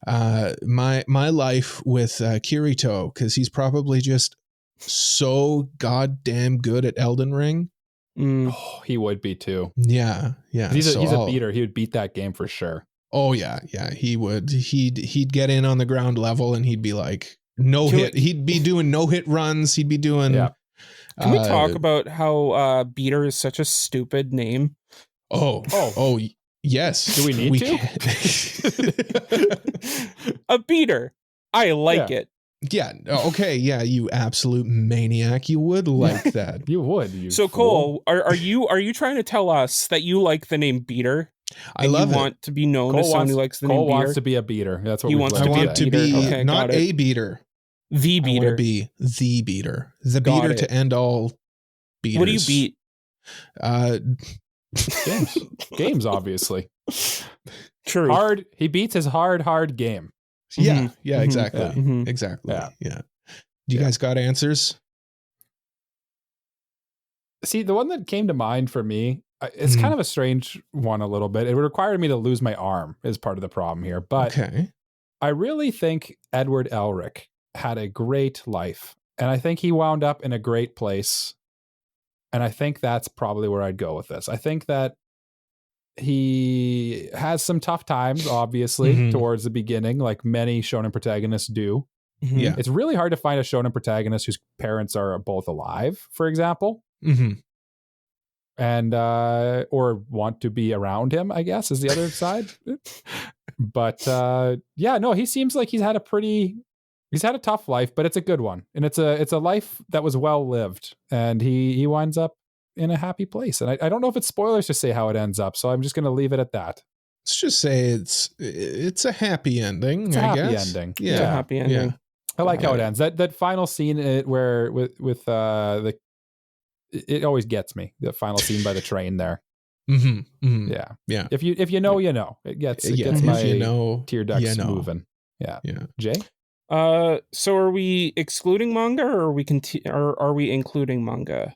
life with Kirito, because he's probably just so goddamn good at Elden Ring. Oh, he would be too. Yeah. He's a beater. He would beat that game for sure. Oh yeah, he would. He'd get in on the ground level and he'd be like hit. He'd be doing no hit runs. He'd be doing. Yeah. Can we talk about how beater is such a stupid name? Oh. Yes. Do we need to? A beater. I like it. Yeah. Okay. Yeah. You absolute maniac. You would like that. You would. So fool. Cole, are you trying to tell us that you like the name beater? I love you it. want to be known as someone who likes the name beater? Cole wants to be a beater. That's what he we wants I want to be Okay, not a beater. The beater. I want to be the beater. The beater to end all beaters. What do you beat? Games, obviously. True. Hard. He beats his hard game. Yeah. Yeah. Exactly. Yeah. Exactly. Yeah. Do you guys got answers? See, the one that came to mind for me, it's kind of a strange one a little bit. It would require me to lose my arm is part of the problem here. But I really think Edward Elric had a great life. And I think he wound up in a great place. And I think that's probably where I'd go with this. I think that he has some tough times, obviously, towards the beginning, like many shonen protagonists do. Yeah. It's really hard to find a shonen protagonist whose parents are both alive, for example. And or want to be around him, I guess, is the other side. But he seems like he's had a tough life, but it's a good one. And it's a life that was well lived, and he winds up in a happy place. And I don't know if it's spoilers to say how it ends up, so I'm just going to leave it at that. Let's just say it's a happy ending. It's a happy guess. ending. Yeah, it's a happy ending. Yeah. I like how it ends. That final scene where with it always gets me. The final scene by the train there. Yeah. If you know, you know. It gets my tear ducts moving. Yeah. Jay? So are we excluding manga, or are we including manga?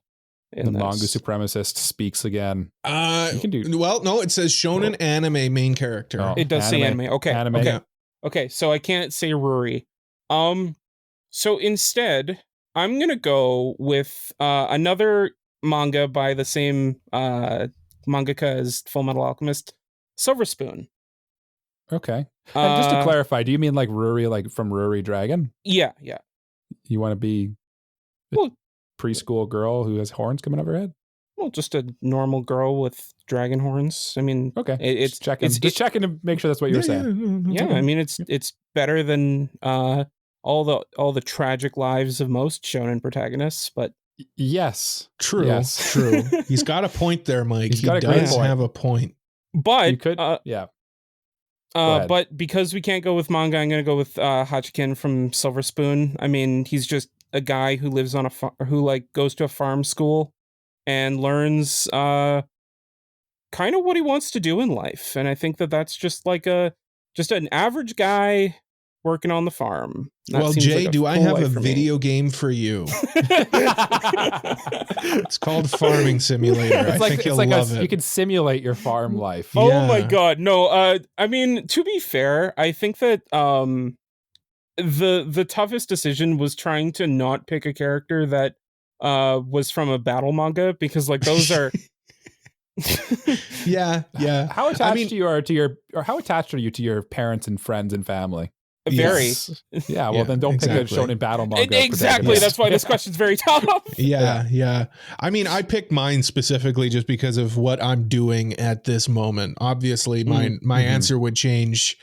The manga supremacist speaks again. You can do. Well, no, it says shonen anime main character. Oh, it does say anime. Okay. Anime. Okay. So I can't say Ruri. So instead, I'm gonna go with another manga by the same mangaka as Full Metal Alchemist, Silver Spoon. Okay. And just to clarify, do you mean like Ruri, like from RuriDragon? Yeah. You want to be a preschool girl who has horns coming out of her head? Well, just a normal girl with dragon horns. I mean, okay. It's checking. Just checking to make sure that's what you're saying. Yeah, I mean, it's better than all the tragic lives of most shonen protagonists, but yes, true. He's got a point there, Mike. He does have a point. But you could, but because we can't go with manga, I'm going to go with Hachiken from Silver Spoon. I mean, he's just a guy who lives on who like goes to a farm school and learns kind of what he wants to do in life. And I think that's just like an average guy working on the farm. That well, Jay, like do I have a video game for you? It's called Farming Simulator. I think you'll love it. You can simulate your farm life. Oh my god, no. I mean, to be fair, I think that the toughest decision was trying to not pick a character that was from a battle manga, because like those are yeah. How attached how attached are you to your parents and friends and family? Very. Yes. Yeah, well then don't pick a shonen battle manga. Exactly. That's why this question's very tough. Yeah. I mean, I picked mine specifically just because of what I'm doing at this moment. Obviously, my answer would change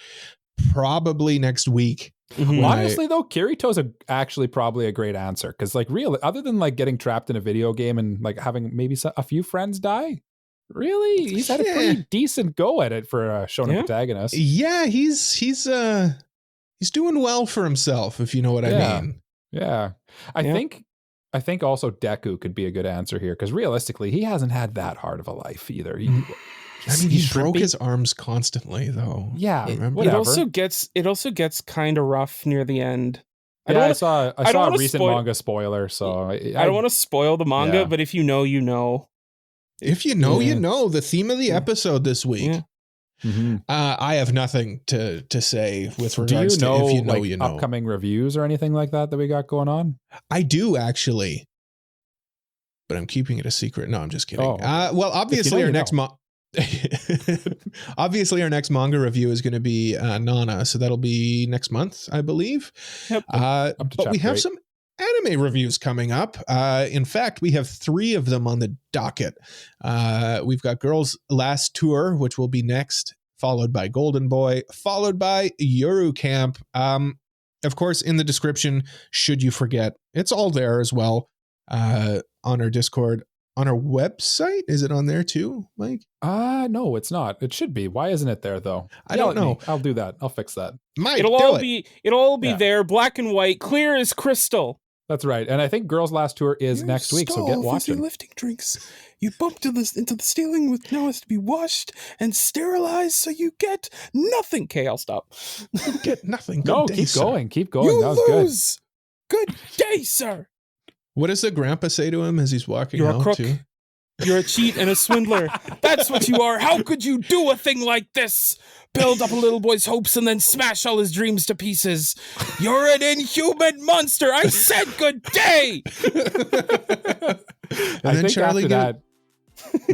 probably next week. Honestly, though, Kirito's actually probably a great answer, because like other than like getting trapped in a video game and like having maybe a few friends die, really, he's had a pretty decent go at it for a shonen protagonist. Yeah, he's doing well for himself, if you know what I mean. Yeah, I think also Deku could be a good answer here, because realistically, he hasn't had that hard of a life either. He broke his arms constantly, though. Yeah, it also gets kind of rough near the end. I saw a recent manga spoiler, so I don't want to spoil the manga, but if you know, you know. If you know, you know. The theme of the episode this week. Yeah. I have nothing to say with regards to if you know, you know. Upcoming reviews or anything like that we got going on. I do actually, but I'm keeping it a secret. No, I'm just kidding. Well, obviously our next obviously our next manga review is going to be Nana, so that'll be next month, I believe. Yep. But we have some anime reviews coming up. In fact, we have 3 of them on the docket. We've got Girls Last Tour, which will be next, followed by Golden Boy, followed by Yuru Camp. Of course, in the description, should you forget, it's all there as well, on our Discord. On our website, is it on there too, Mike? No, it's not. It should be. Why isn't it there though? I don't know. I'll do that. I'll fix that. Mike, it'll all be there, black and white, clear as crystal. That's right. And I think Girls Last Tour is next week, so get watching. Lifting drinks. You bumped into the ceiling with now has to be washed and sterilized, so you get nothing. Okay, I'll stop. You get nothing. No, keep going. Keep going. That was lose. Good day, sir. What does the grandpa say to him as he's walking out? You're a crook. Too? You're a cheat and a swindler. That's what you are. How could you do a thing like this? Build up a little boy's hopes and then smash all his dreams to pieces. You're an inhuman monster. I said good day. Then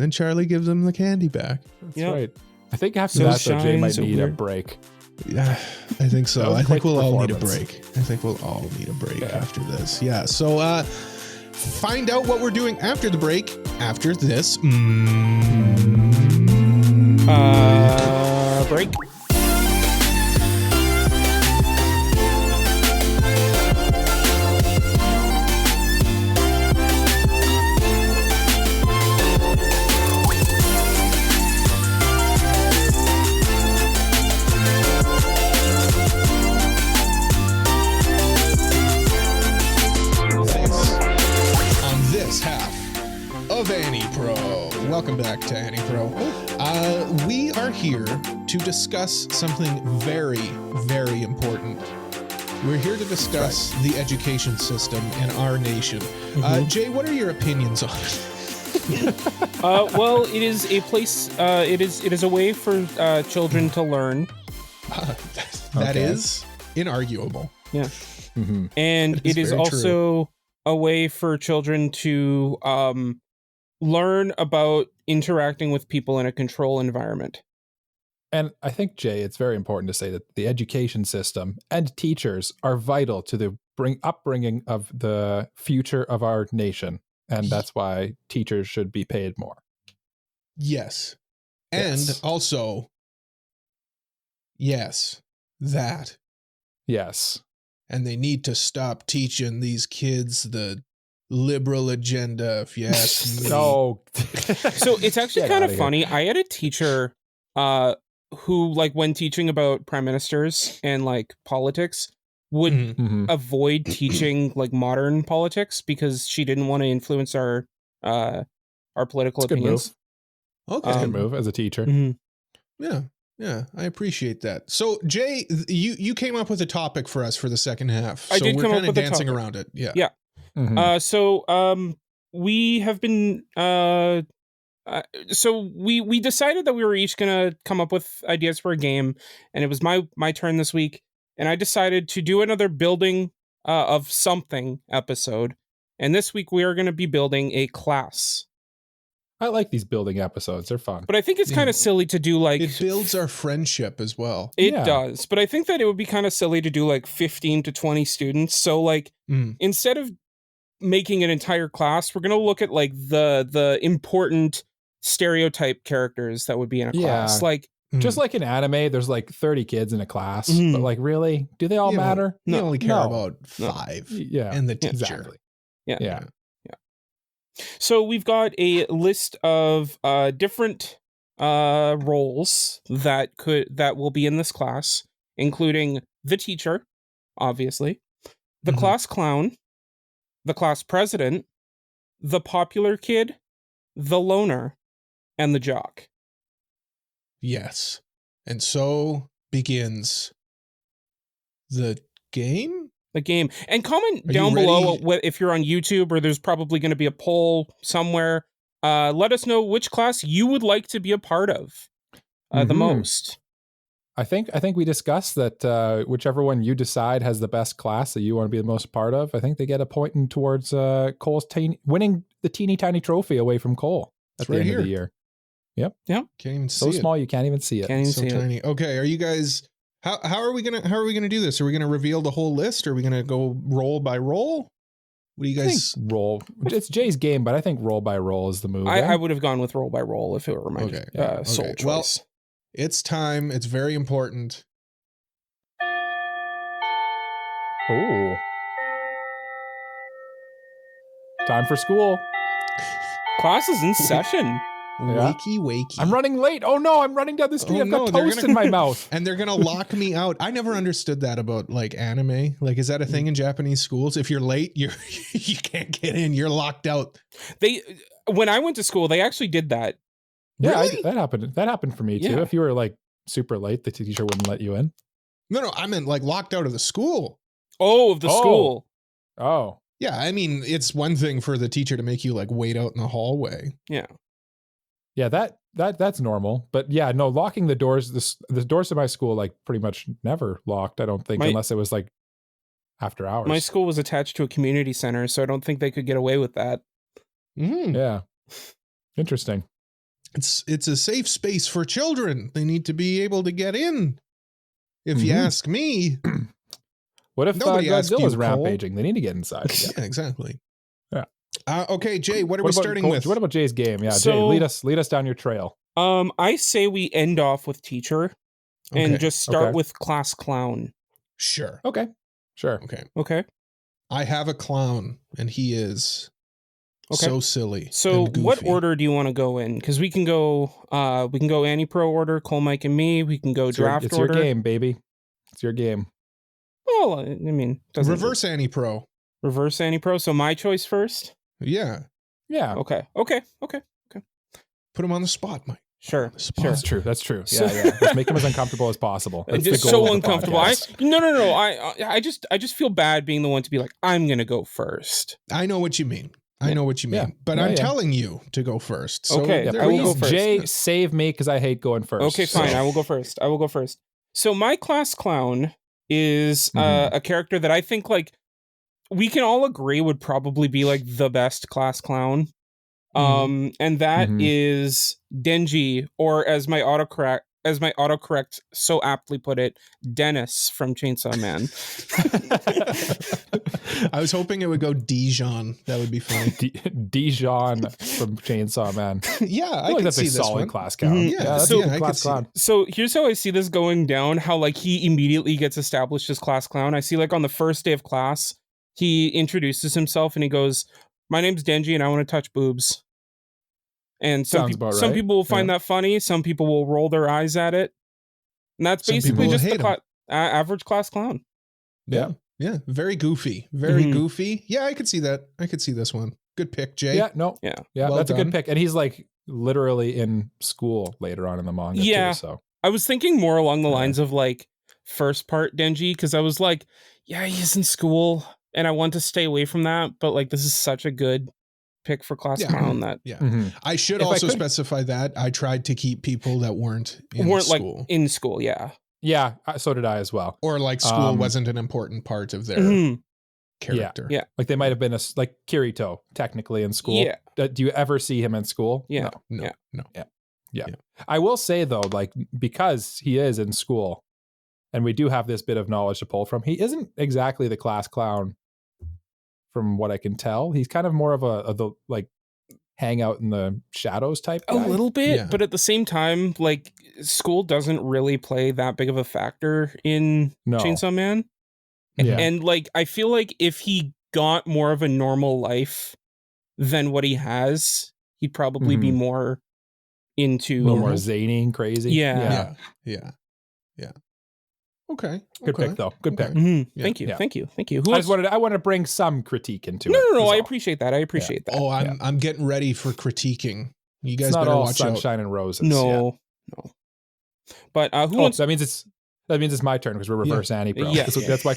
Charlie gives him the candy back. That's right. I think after that, Jay might need a break. Yeah, I think so. I think we'll all need a break. After this. Yeah. So find out what we're doing after the break, after this. Break. Of AniPro. Welcome back to AniPro. We are here to discuss something very, very important. We're here to discuss the education system in our nation. Jay, what are your opinions on it? Well, it is a place. It is a way for children to learn. That is inarguable. Yeah, and it is also a way for children to learn about interacting with people in a control environment. And I think, Jay, it's very important to say that the education system and teachers are vital to the upbringing of the future of our nation. And that's why teachers should be paid more. Yes. And also, yes, that. Yes. And they need to stop teaching these kids the liberal agenda, if you ask me. No. So it's actually kind of funny. I had a teacher who, like, when teaching about prime ministers and like politics, would avoid teaching like modern politics because she didn't want to influence our political opinions. Okay, That's a good move as a teacher. Yeah, I appreciate that. So, Jay, you came up with a topic for us for the second half. I did we're come kind up of with dancing a topic. around it. Yeah. Yeah. So we have been so we decided that we were each gonna come up with ideas for a game, and it was my turn this week, and I decided to do another building of something episode, and this week we are going to be building a class. I like these building episodes. They're fun. But I think it's kind of silly to do like... It builds our friendship as well. It does. But I think that it would be kind of silly to do like 15 to 20 students. So like instead of making an entire class, we're going to look at like the important stereotype characters that would be in a class. Like just like in anime, there's like 30 kids in a class. But like really, do they all matter? You only care about 5 and the teacher. Exactly. Yeah. So we've got a list of different roles that will be in this class, including the teacher, obviously, the class clown, the class president, the popular kid, the loner, and the jock. Yes. And so begins the game? The game. And comment down below if you're on YouTube, or there's probably going to be a poll somewhere. Let us know which class you would like to be a part of the most. I think we discussed that whichever one you decide has the best class that you want to be the most part of, I think they get a point towards Cole's winning the teeny tiny trophy away from Cole at the end of the year. Yep. Can't even see it. So small you can't even see it. Can't even so see tiny. it. Okay, are you guys... How are we gonna do this? Are we gonna reveal the whole list? Or are we gonna go roll by roll? What do you guys roll? It's Jay's game, but I think roll by roll is the move. I would have gone with roll by roll if it were my sole choice. Well, it's time. It's very important. Oh, time for school. Class is in session. Wakey. I'm running late. Oh no, I'm running down the street. I've got toast in my mouth. And they're gonna lock me out. I never understood that about like anime. Like, is that a thing in Japanese schools? If you're late, you can't get in. You're locked out. When I went to school, they actually did that. Yeah, really? that happened. That happened for me too. If you were like super late, the teacher wouldn't let you in. No, I meant like locked out of the school. Oh, of the school. Oh. Yeah, I mean, it's one thing for the teacher to make you like wait out in the hallway. Yeah, that's normal. But yeah, no, locking the doors, the doors to my school like pretty much never locked, I don't think, unless it was like after hours. My school was attached to a community center, so I don't think they could get away with that. Yeah. Interesting. It's a safe space for children. They need to be able to get in. If you ask me. What if Godzilla's rampaging? They need to get inside. Yeah, exactly. Yeah. Okay, Jay, what are we starting with? What about Jay's game? Yeah, Jay, lead us down your trail. I say we end off with teacher and just start with class clown. Sure. Okay. Sure. Okay. I have a clown, and he is so silly. So what order do you want to go in? Because we can go AniPro order, Cole, Mike, and me. We can go draft order. It's your game, baby. It's your game. Well, I mean, reverse AniPro. Reverse AniPro. So my choice first. Yeah. Okay. Put him on the spot, Mike. Sure. That's true. Yeah. Let's make him as uncomfortable as possible. It's just so uncomfortable. No. I just feel bad being the one to be like, I'm gonna go first. I know what you mean. But I'm telling you to go first. So okay. I will go first. Jay, save me because I hate going first. Okay, fine. I will go first. So my class clown is a character that I think like we can all agree would probably be like the best class clown. Mhm. And that Mhm. is Denji, or as my autocorrect so aptly put it, Dennis from Chainsaw Man. I was hoping it would go Dijon. That would be funny. Dijon from Chainsaw Man. Yeah, I I feel like could that's see a this solid one. class clown. Mhm. Yeah, that's so- a good I class could see clown. So here's how I see this going down, how like he immediately gets established as class clown. I see like on the first day of class, he introduces himself and he goes, "My name's Denji and I want to touch boobs." And Sounds about some right. people will find Yeah. that funny, some people will roll their eyes at it. And that's Some basically people will just the hate him. average class clown. Yeah. Yeah. Very goofy. Very Mhm. goofy. Yeah, I could see that. I could see this one. Good pick, Jay. Yeah, no. Yeah. Yeah, Well that's a done. good pick. And he's like literally in school later on in the manga Yeah. too. So I was thinking more along the Yeah. lines of like first part Denji, because I was like, yeah, he's in school and I want to stay away from that, but like this is such a good pick for class Yeah. clown that Yeah. Mhm. I should If I also could- specify that I tried to keep people that weren't in weren't school. like in school, yeah. yeah, so did I as well. or like school um, wasn't an important part of their Mhm. character. Yeah. Like they might have been like Kirito technically in school. Yeah. Do you ever see him in school? Yeah. No. No. Yeah. I will say though, like because he is in school, and we do have this bit of knowledge to pull from, he isn't exactly the class clown. From what I can tell, he's kind of more of the like hang out in the shadows type A guy. little bit, Yeah. but at the same time, like school doesn't really play that big of a factor in No. Chainsaw Man. Yeah. And like I feel like if he got more of a normal life than what he has, he'd probably be Mhm. more a into little more zany and crazy. Yeah. Yeah. Okay. Good okay. pick though. Good pick. Mhm. Yeah. Thank you. Yeah. Thank you. Who I else? wanted to bring some critique into No, it. no, is I all. appreciate that. I appreciate that. Oh, I'm getting ready for critiquing. You guys It's not better all watch out. sunshine and roses. yeah. No. But who Oh, wants? that means it's my turn because we're reverse AniPro. Yeah. That's why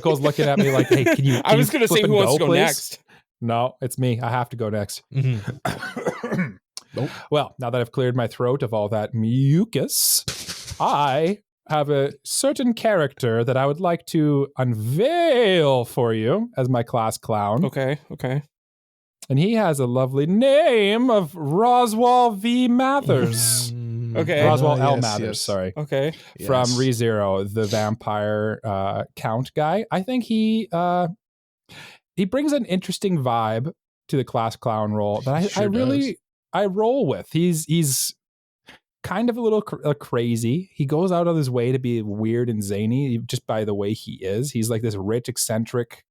Cole's looking at me like, hey, can you? I was going to say who wants to go please? next. No, it's me. I have to go next. Mhm. Nope. Well, now that I've cleared my throat of all that mucus, I have a certain character that I would like to unveil for you as my class clown. Okay. And he has a lovely name of Roswell V. Mathers. Okay. Roswell L. yes, Mathers, yes. sorry. Okay. From Yes. ReZero, the vampire count guy. I think he brings an interesting vibe to the class clown role that I Sure really I roll with. He's kind of a little crazy. He goes out of his way to be weird and zany just by the way he is. He's like this rich, eccentric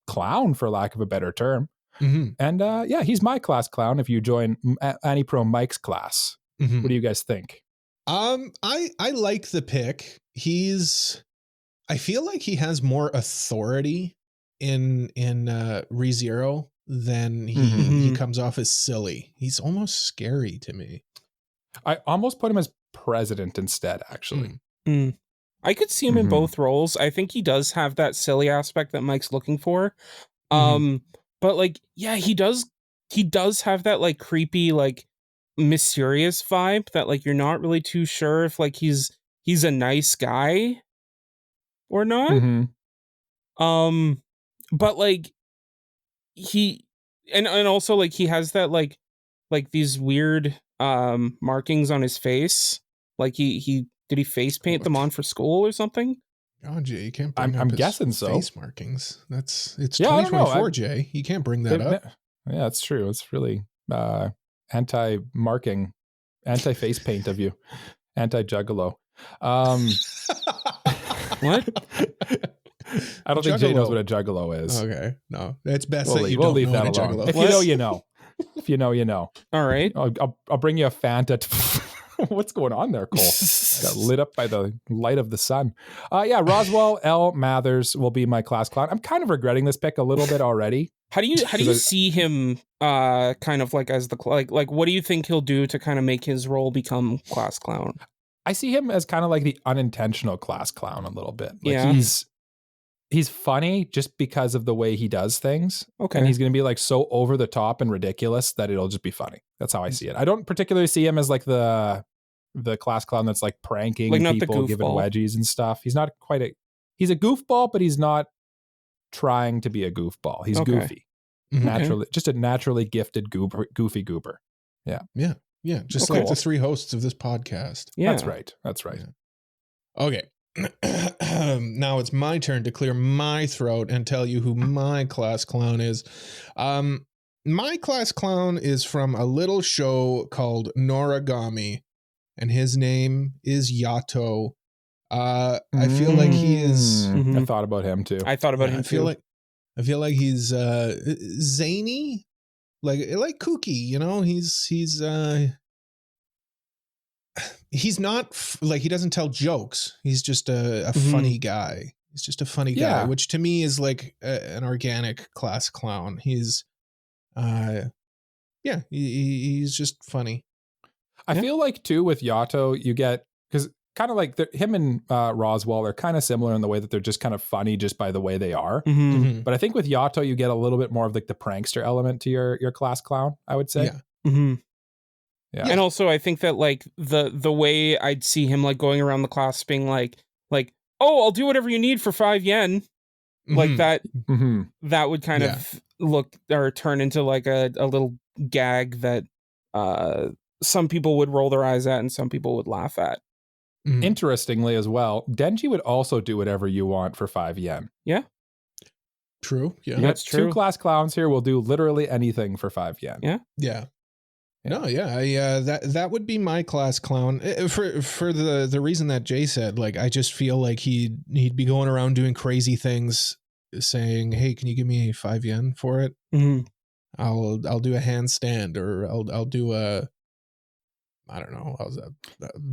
clown, for lack of a better term. Mhm. And yeah, he's my class clown if you join AniPro Mike's class. Mhm. What do you guys think? I like the pick. I feel like he has more authority in ReZero than he Mhm. comes off as silly. He's almost scary to me. I almost put him as president instead, actually. I could see him in Mhm. both roles. I think he does have that silly aspect that Mike's looking for. But like, yeah, he does have that like creepy, like mysterious vibe that like you're not really too sure if like he's a nice guy or not. Mhm. But like he and also like he has that like these weird markings on his face. Like he did he face paint them on for school or something? Oh, Jay, you can't bring I'm up his guessing so. face markings. It's Yeah, I don't know. 2024, Jay. You can't bring that up. Yeah, that's true. It's really anti-marking, anti-face paint of you, anti-juggalo. What? I don't think Jay knows Juggalo. what a juggalo is. Okay, no, it's best We'll that you we'll don't leave know that what a alone. juggalo If is. you know, you know. If you know, you know. All right. I'll bring you a Fanta. What's going on there, Cole? Got lit up by the light of the sun. Yeah, Roswell L. Mathers will be my class clown. I'm kind of regretting this pick a little bit already. How do you see him kind of like as the like what do you think he'll do to kind of make his role become class clown? I see him as kind of like the unintentional class clown a little bit. Like Yeah. he's funny just because of the way he does things. Okay. And he's going to be like so over the top and ridiculous that it'll just be funny. That's how I see it. I don't particularly see him as like the class clown that's like pranking Like not the people, giving goofball. wedgies and stuff. He's not quite he's a goofball, but he's not trying to be a goofball. He's Okay. goofy. Mhm. Naturally, just a naturally gifted goofy goober. Yeah, just Okay. like the three hosts of this podcast. Yeah. That's right. That's right. Yeah. Okay. Now it's my turn to clear my throat and tell you who my class clown is. My class clown is from a little show called Noragami, and his name is Yato. I feel like he is. Mhm. I thought about him too. I thought about him too. I feel like he's zany, like kooky. You know, he's not like, he doesn't tell jokes. He's just a funny guy. He's just a funny guy, which to me is like an organic class clown. He's, he's just funny. I feel like too with Yato, you get, because kind of like him and Roswell are kind of similar in the way that they're just kind of funny just by the way they are. Mhm. But I think with Yato, you get a little bit more of like the prankster element to your class clown, I would say. Yeah. Mhm. Yeah. And also I think that like the way I'd see him like going around the class being like, oh, I'll do whatever you need for 5 yen. Like Mhm. that, Mm-hmm. that would kind of look or turn into like a little gag that some people would roll their eyes at and some people would laugh at. Mhm. Interestingly as well, Denji would also do whatever you want for 5 yen. True. Yeah. You That's got true. 2 class clowns here will do literally anything for 5 yen. Yeah. Yeah. No, yeah, that would be my class clown for the reason that Jay said. Like, I just feel like he'd be going around doing crazy things, saying, "Hey, can you give me 5 yen for it? Mhm. I'll do a handstand, or I'll do a, I don't know,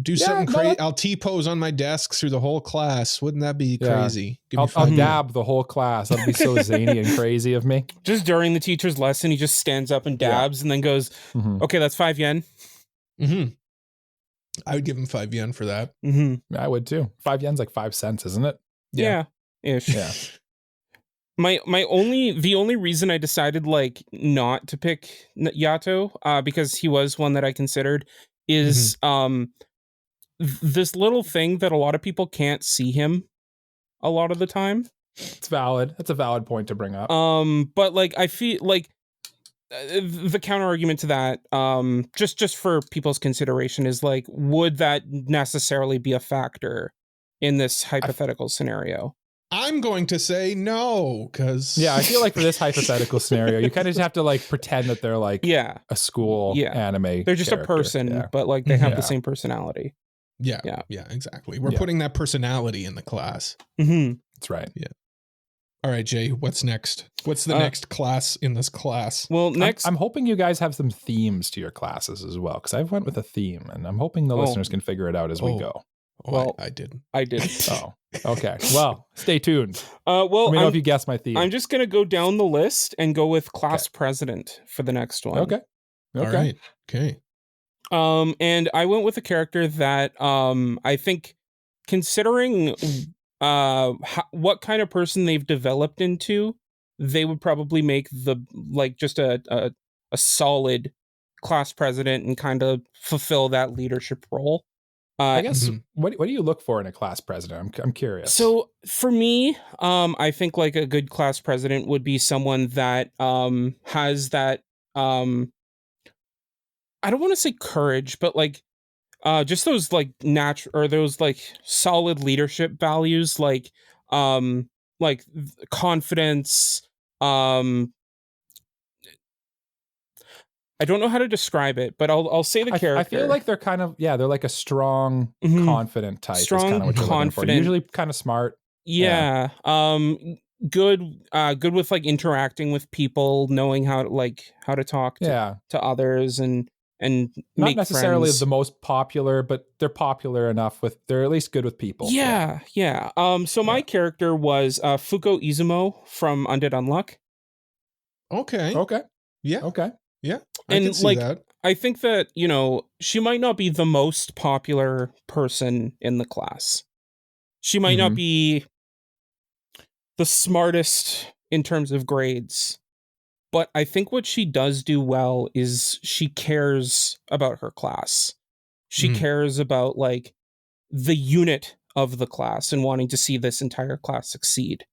do something crazy. I'll T-pose on my desk through the whole class. Wouldn't that be crazy? Give me I'll 5 yen. dab the whole class. That'd be so zany and crazy of me. Just during the teacher's lesson, he just stands up and dabs and then goes, Mhm. okay, that's 5 yen. Mm-hmm. I would give him 5 yen for that. Mm-hmm. I would too. 5 yen's like 5 cents, isn't it? Yeah. Ish. Yeah. The only reason I decided like not to pick Yato, because he was one that I considered, is this little thing that a lot of people can't see him a lot of the time. It's valid. That's a valid point to bring up. But like I feel like the counter argument to that, just for people's consideration, is like, would that necessarily be a factor in this hypothetical scenario? I'm going to say no, because Yeah, I feel like for this hypothetical scenario, you kind of just have to like pretend that they're like a school anime. They're just character. a person, but like they have the same personality. Yeah, exactly. We're putting that personality in the class. Mm-hmm. That's right. Yeah. All right, Jay, what's next? What's the next class in this class? Well, next, I'm hoping you guys have some themes to your classes as well, because I went with a theme, and I'm hoping the listeners can figure it out as we go. Well, I didn't. I did. Oh, okay. Well, stay tuned. Well, let me know if you guess my theme. I'm just gonna go down the list and go with class president for the next one. Okay. All right. Okay. And I went with a character that I think, considering what kind of person they've developed into, they would probably make just a solid class president and kind of fulfill that leadership role. I guess what do you look for in a class president? I'm curious. So for me, I think like a good class president would be someone that has that I don't want to say courage, but like just those like natural, or those like solid leadership values, like confidence. I don't know how to describe it, but I'll say the character. I feel like they're kind of they're like a strong, confident type. Strong, is kind of what you're confident. looking for. Usually kind of smart. Yeah. Good with like interacting with people, knowing how to talk to others and not make necessarily friends. the most popular, but they're popular enough they're at least good with people. Yeah. So my character was Fuko Izumo from Undead Unluck. Okay. Yeah. Okay. Yeah. I can see that. I think that, she might not be the most popular person in the class. She might not be the smartest in terms of grades. But I think what she does do well is she cares about her class. She cares about like the unit of the class and wanting to see this entire class succeed.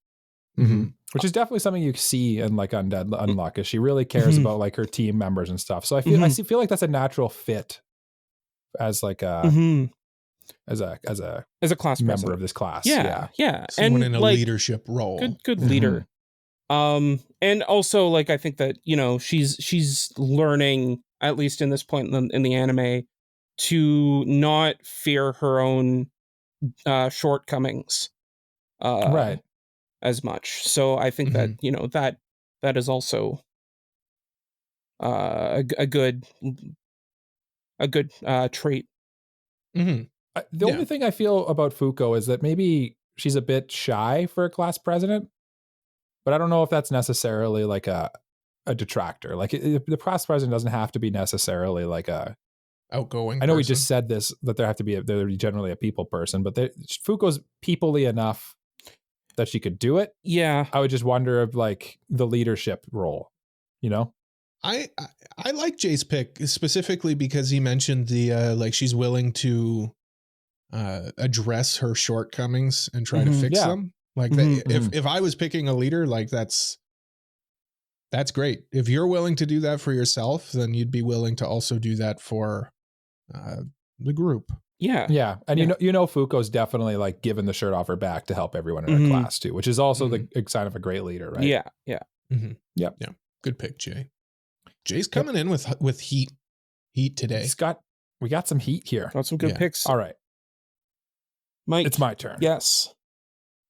Which is definitely something you see in like Undead Unluck, is she really cares about like her team members and stuff. So I feel like that's a natural fit as like a as a class member president of this class. yeah Someone and in a like, leadership role. good leader. And also like I think that, you know, she's learning, at least in this point in the anime, to not fear her own shortcomings Right. as much. So I think that, you know, that is also a good trait. The only thing I feel about Fuko is that maybe she's a bit shy for a class president, but I don't know if that's necessarily like a detractor. Like the class president doesn't have to be necessarily like a outgoing. I know we just said this, that they're generally a people person, but Fuko's people-y enough that she could do it. Yeah. I would just wonder if like the leadership role, you know? I like Jay's pick specifically because he mentioned the like she's willing to address her shortcomings and try to fix them. Like if I was picking a leader, like that's great. If you're willing to do that for yourself, then you'd be willing to also do that for the group. Yeah. And you know Fuko's definitely like given the shirt off her back to help everyone in her class too, which is also the sign of a great leader, right? Yeah. Yep. Yeah. Good pick, Jay. Jay's coming in with heat today. We got some heat here. Got some good picks. All right. Mike. It's my turn. Yes.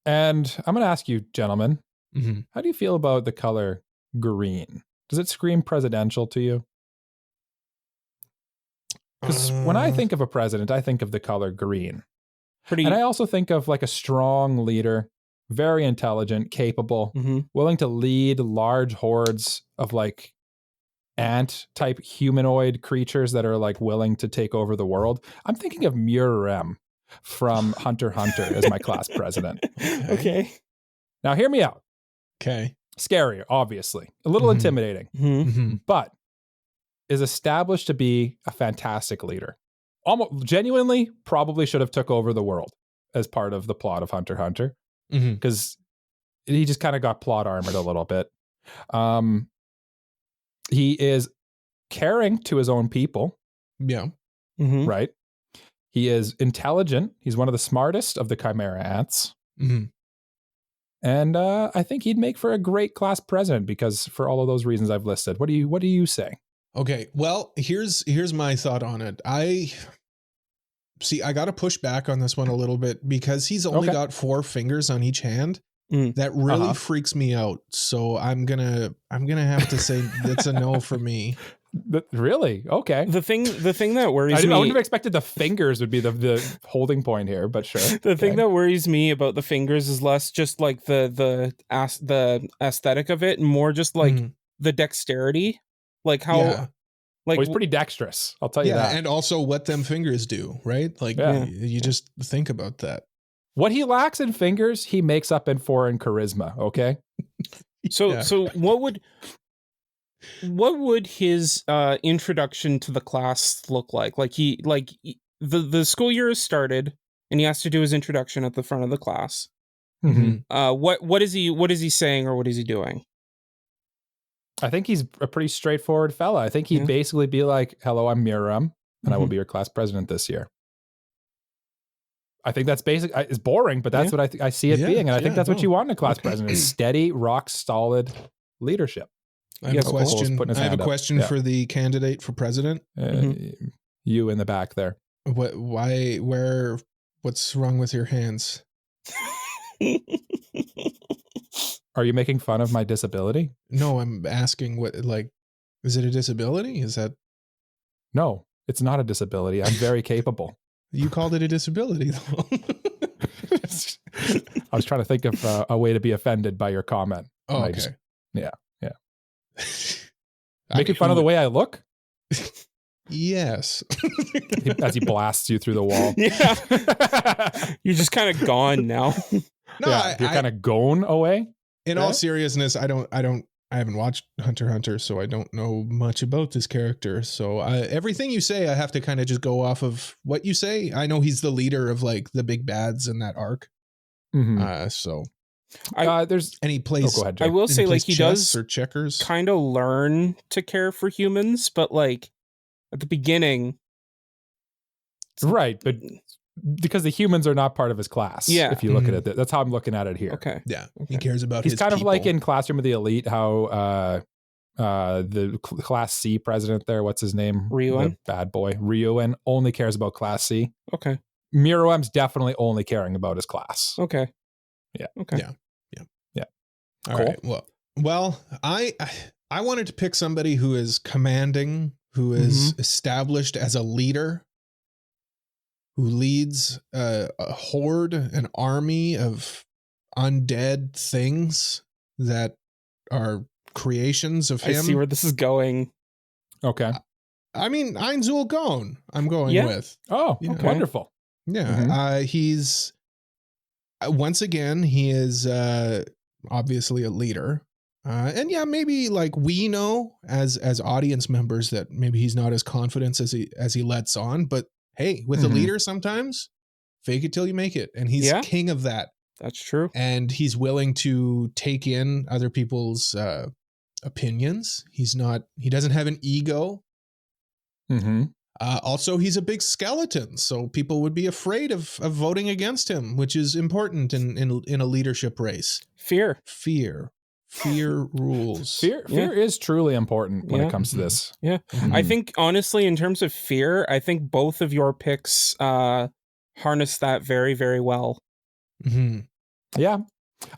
And I'm going to ask you, gentlemen, how do you feel about the color green? Does it scream presidential to you? Because when I think of a president, I think of the color green. And I also think of like a strong leader, very intelligent, capable, willing to lead large hordes of like ant type humanoid creatures that are like willing to take over the world. I'm thinking of Murem from Hunter x Hunter as my class president. Okay. Now hear me out. Okay. Scary, obviously. A little intimidating. But is established to be a fantastic leader. Almost genuinely probably should have took over the world as part of the plot of Hunter x Hunter. Because he just kind of got plot armored a little bit. He is caring to his own people. Yeah. Right. He is intelligent. He's one of the smartest of the Chimera ants. And I think he'd make for a great class president because for all of those reasons I've listed. What do you say? Okay. Well, here's my thought on it. I got to push back on this one a little bit because he's only got 4 fingers on each hand. That really freaks me out. So I'm gonna have to say that's a no for me. Really? Okay. The thing that worries me. I wouldn't have expected the fingers would be the holding point here, but sure. The thing that worries me about the fingers is less just like the aesthetic of it, and more just like the dexterity, like how. Yeah. Like, he's pretty dexterous. I'll tell you that. And also what them fingers do, right? Like you just think about that. What he lacks in fingers, he makes up in charisma. Okay. So what would his introduction to the class look like? Like the school year has started and he has to do his introduction at the front of the class. What is he saying or what is he doing? I think he's a pretty straightforward fella. I think he'd basically be like, "Hello, I'm Miriam, and I will be your class president this year." I think that's basic. It's boring, but that's what I see it being, and I think that's what you want in a class president: is steady, rock solid leadership. I have a question for the candidate for president. You in the back there. What's wrong with your hands? Are you making fun of my disability? No, I'm asking is it a disability? Is that? No, it's not a disability. I'm very capable. You called it a disability though. I was trying to think of a way to be offended by your comment. Oh, okay. Yeah. Making fun of the way I look? Yes. As he blasts you through the wall. Yeah. You're just kind of gone now. No, you're kind of gone away. In all seriousness, I haven't watched Hunter x Hunter, so I don't know much about this character. So everything you say, I have to kind of just go off of what you say. I know he's the leader of like the big bads in that arc. So There's And he plays. go ahead, Jay. I will and say, plays like, he chess does or checkers. kind of learn to care for humans, but like at the beginning, Right, but because the humans are not part of his class. Yeah. If you look at it, that's how I'm looking at it here. okay, Yeah, Okay. he cares about He's his kind of like people. in Classroom of the Elite, how the Class C president there, what's his name? Ryuan? The bad boy. Ryuan only cares about Class C. okay, Miroem's definitely only caring about his class. okay, Yeah. okay. Yeah. All Cool. right. Well, I wanted to pick somebody who is commanding, who is established as a leader, who leads a horde, an army of undead things that are creations of I him. see where this is going. Okay. I mean, Ainzul Gon, I'm going Yeah. with. Oh, Yeah. Okay. wonderful. Yeah. He's once again, he is obviously a leader. And yeah, maybe like we know as audience members that maybe he's not as confident as he lets on, but hey, with a leader sometimes fake it till you make it, and he's king of that. That's true. And he's willing to take in other people's opinions. He doesn't have an ego. Also, he's a big skeleton, so people would be afraid of voting against him, which is important in a leadership race. Fear rules. Fear is truly important when it comes to this. Yeah. I think honestly, in terms of fear, I think both of your picks harness that very, very well. Yeah.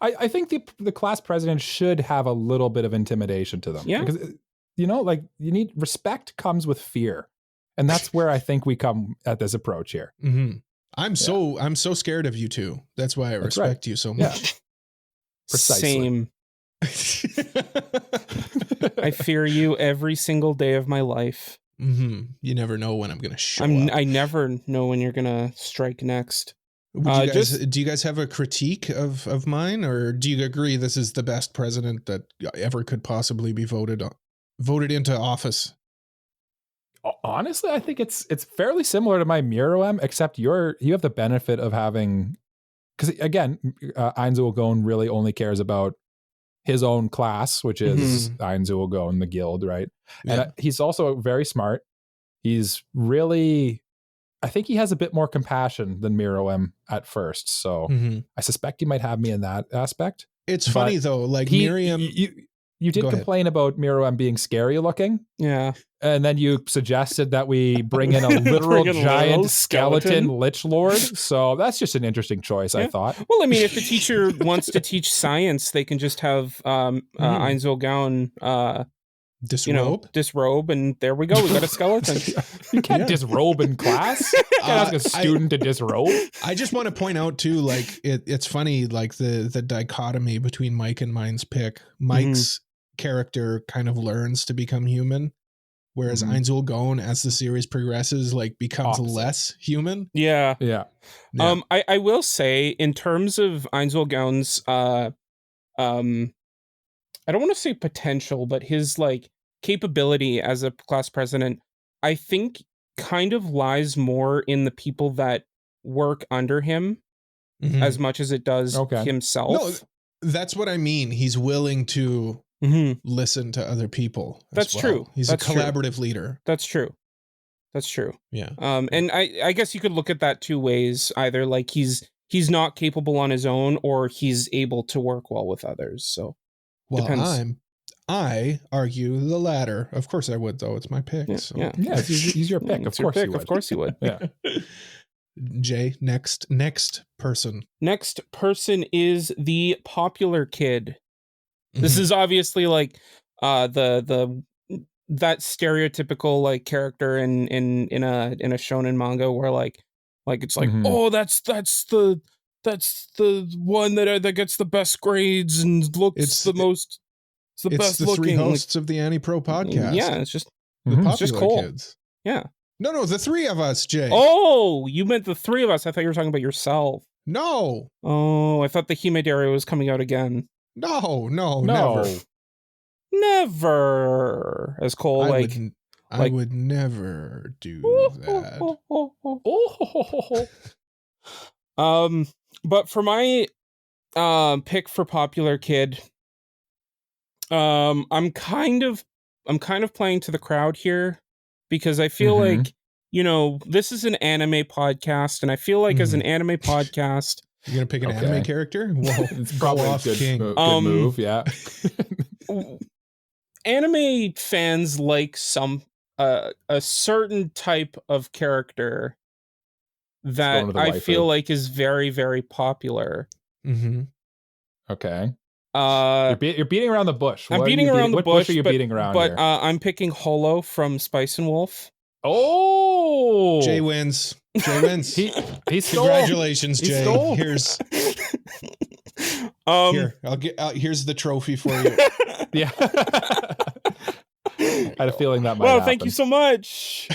I think the class president should have a little bit of intimidation to them. Yeah. Because, like you need respect comes with fear. And that's where I think we come at this approach here. I'm so scared of you two. That's why I respect you so much. Yeah. Precisely. Same. I fear you every single day of my life. You never know when I'm going to show up. I never know when you're going to strike next. Do you guys have a critique of mine, or do you agree this is the best president that ever could possibly be voted into office? Honestly, I think it's fairly similar to my Miroem, except you have the benefit of having, because again, Ainzul Gon really only cares about his own class, which is Ainzul Gon, the guild, right? Yeah. And he's also very smart. He's really, I think he has a bit more compassion than Miroem at first. So I suspect he might have me in that aspect. It's funny though, like Miriam. You did complain about Miroem being scary looking. Yeah. And then you suggested that we bring in a literal giant skeleton lich lord. So that's just an interesting choice, I thought. Well, I mean, if the teacher wants to teach science, they can just have Ainzul Gon disrobe, and there we go. We got a skeleton. You can't disrobe in class. You can't ask a student to disrobe. I just want to point out too, like it's funny, like the dichotomy between Mike and mine's pick. Mike's character kind of learns to become human, whereas Ainzul Gon, as the series progresses, like becomes less human. Yeah. I will say, in terms of Ainzul Gon's I don't want to say potential, but his like capability as a class president, I think kind of lies more in the people that work under him as much as it does himself. No, that's what I mean. He's willing to listen to other people. That's true. He's a collaborative leader. That's true. Yeah. And I guess you could look at that two ways. Either like he's not capable on his own, or he's able to work well with others. So well, I argue the latter. Of course I would, though. It's my pick. Yeah, he's your pick. Of course you would. Of course you would. Yeah. Jay, next person. Next person is the popular kid. This is obviously like that stereotypical like character in a shonen manga where like it's like oh that's the one that gets the best grades and looks it's the best the looking. Three hosts of the AniPro podcast. Yeah, it's just the popular just cool. kids. Yeah. No, the three of us, Jay. Oh, you meant the three of us. I thought you were talking about yourself. No. Oh, I thought the Himedare was coming out again. No, never. As Cole, I would never do that. But for my Pick for popular kid. I'm kind of playing to the crowd here because I feel like, this is an anime podcast, and I feel like as an anime podcast, you're gonna pick an anime character. Whoa, it's probably off, a good, King. good move. Yeah. Anime fans like a certain type of character that I feel like is very, very popular. Okay. You're beating around the bush. I'm beating around the bush. What bush are you beating around here? I'm picking Holo from Spice and Wolf. Oh, Jay wins. He stole. Congratulations, Jay. Stole. Here's I'll get out. Here's the trophy for you. Yeah. I had a feeling that might happen. Thank you so much.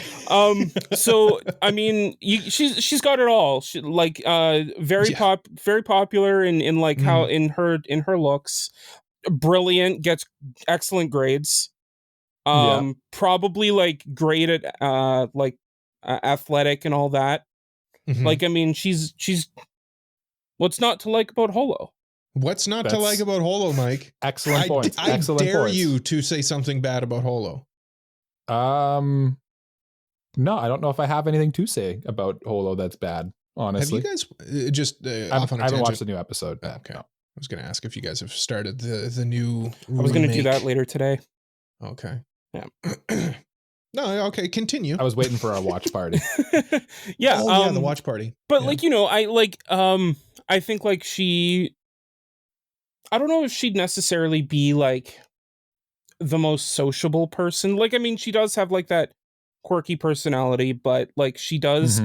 So I mean, she's got it all. She, like very popular in like how in her looks, brilliant, gets excellent grades. Probably like great at athletic and all that. Like, I mean, she's what's not to like about Holo? What's not to like about Holo, Mike? Excellent points. I dare you to say something bad about Holo. No, I don't know if I have anything to say about Holo that's bad, honestly. Have you guys just off on a I haven't tangent? watched the new episode. Okay. No. I was going to ask if you guys have started the new I was going to do that later today. Okay. Yeah. No, okay, continue. I was waiting for our watch party. Yeah. The watch party. But like, I think like I don't know if she'd necessarily be like the most sociable person. Like, I mean, she does have like that quirky personality, but like she does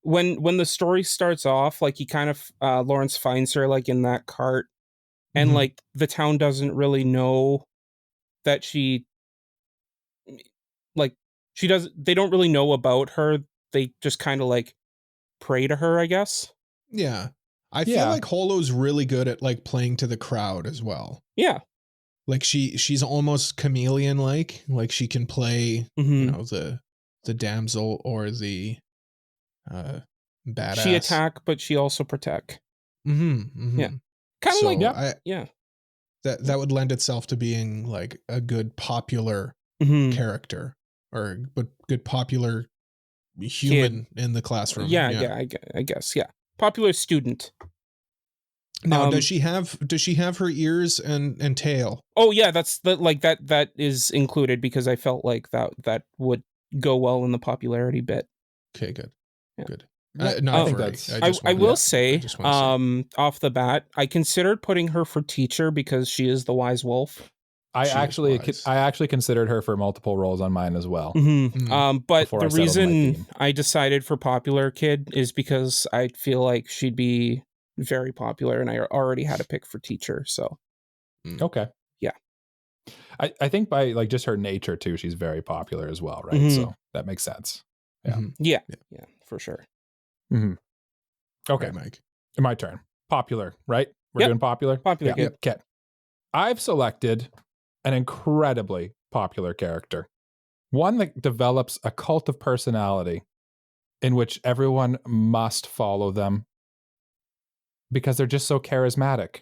when the story starts off, like he kind of Lawrence finds her like in that cart, and like the town doesn't really know that they don't really know about her. They just kind of like pray to her, I guess. Yeah. I feel like Holo's really good at like playing to the crowd as well. Yeah. Like she's almost chameleon like she can play, the damsel or the badass. She attack, but she also protect. Yeah. Kind of like that would lend itself to being like a good popular character or good popular human in the classroom. I guess. Yeah. Popular student. Now, does she have her ears and tail? Oh yeah, that is included because I felt like that would go well in the popularity bit. Okay, good. Yeah. Good. I will say, off the bat, I considered putting her for teacher because she is the wise wolf. I actually considered her for multiple roles on mine as well. But the reason I decided for popular kid is because I feel like she'd be very popular, and I already had a pick for teacher. So, okay, yeah, I think by like just her nature too, she's very popular as well, right? So that makes sense. Yeah, for sure. Okay, Mike, my turn. Popular, right? We're doing popular. Popular kid. Okay, I've selected an incredibly popular character, one that develops a cult of personality in which everyone must follow them because they're just so charismatic.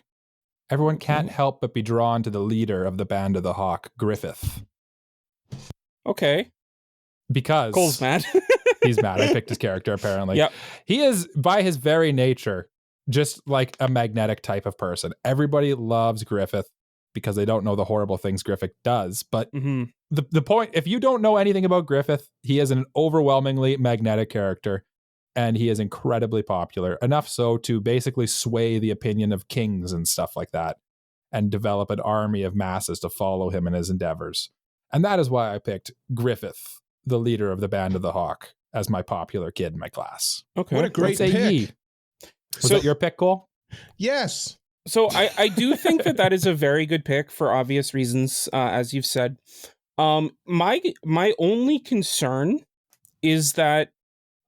Everyone can't help but be drawn to the leader of the Band of the Hawk, Griffith. Okay. Because Cole's mad. He's mad. I picked his character, apparently. Yep. He is, by his very nature, just like a magnetic type of person. Everybody loves Griffith because they don't know the horrible things Griffith does. But the point, if you don't know anything about Griffith, he is an overwhelmingly magnetic character, and he is incredibly popular, enough so to basically sway the opinion of kings and stuff like that, and develop an army of masses to follow him in his endeavors. And that is why I picked Griffith, the leader of the Band of the Hawk, as my popular kid in my class. Okay. What a great pick. Was that your pick, Cole? Yes. So I do think that is a very good pick for obvious reasons, as you've said. My only concern is that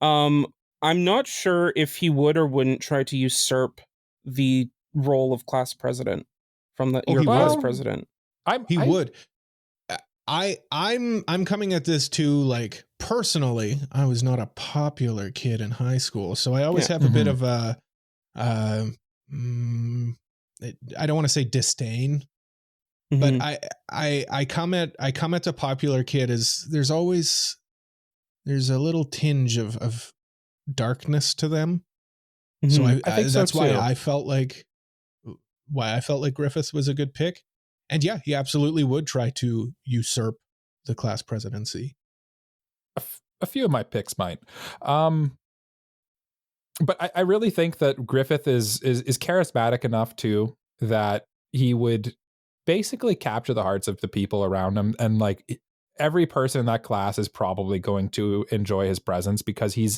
I'm not sure if he would or wouldn't try to usurp the role of class president from your class president. He would. I'm coming at this too, like, personally, I was not a popular kid in high school, so I always have a bit of a I don't want to say disdain, but I come at a popular kid as there's a little tinge of darkness to them. So I think that's why I felt like Griffith was a good pick. And yeah, he absolutely would try to usurp the class presidency. A few of my picks might. But I really think that Griffith is charismatic enough too that he would basically capture the hearts of the people around him, and like every person in that class is probably going to enjoy his presence because he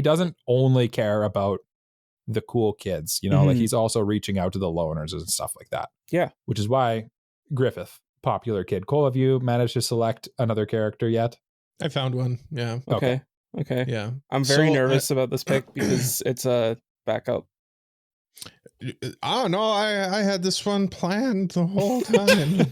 doesn't only care about the cool kids, you know, like he's also reaching out to the loners and stuff like that. Yeah, which is why Griffith, popular kid. Cole, have you managed to select another character yet? I found one. Yeah. Okay. Yeah. I'm very nervous about this pick because it's a backup. Oh no, I had this one planned the whole time.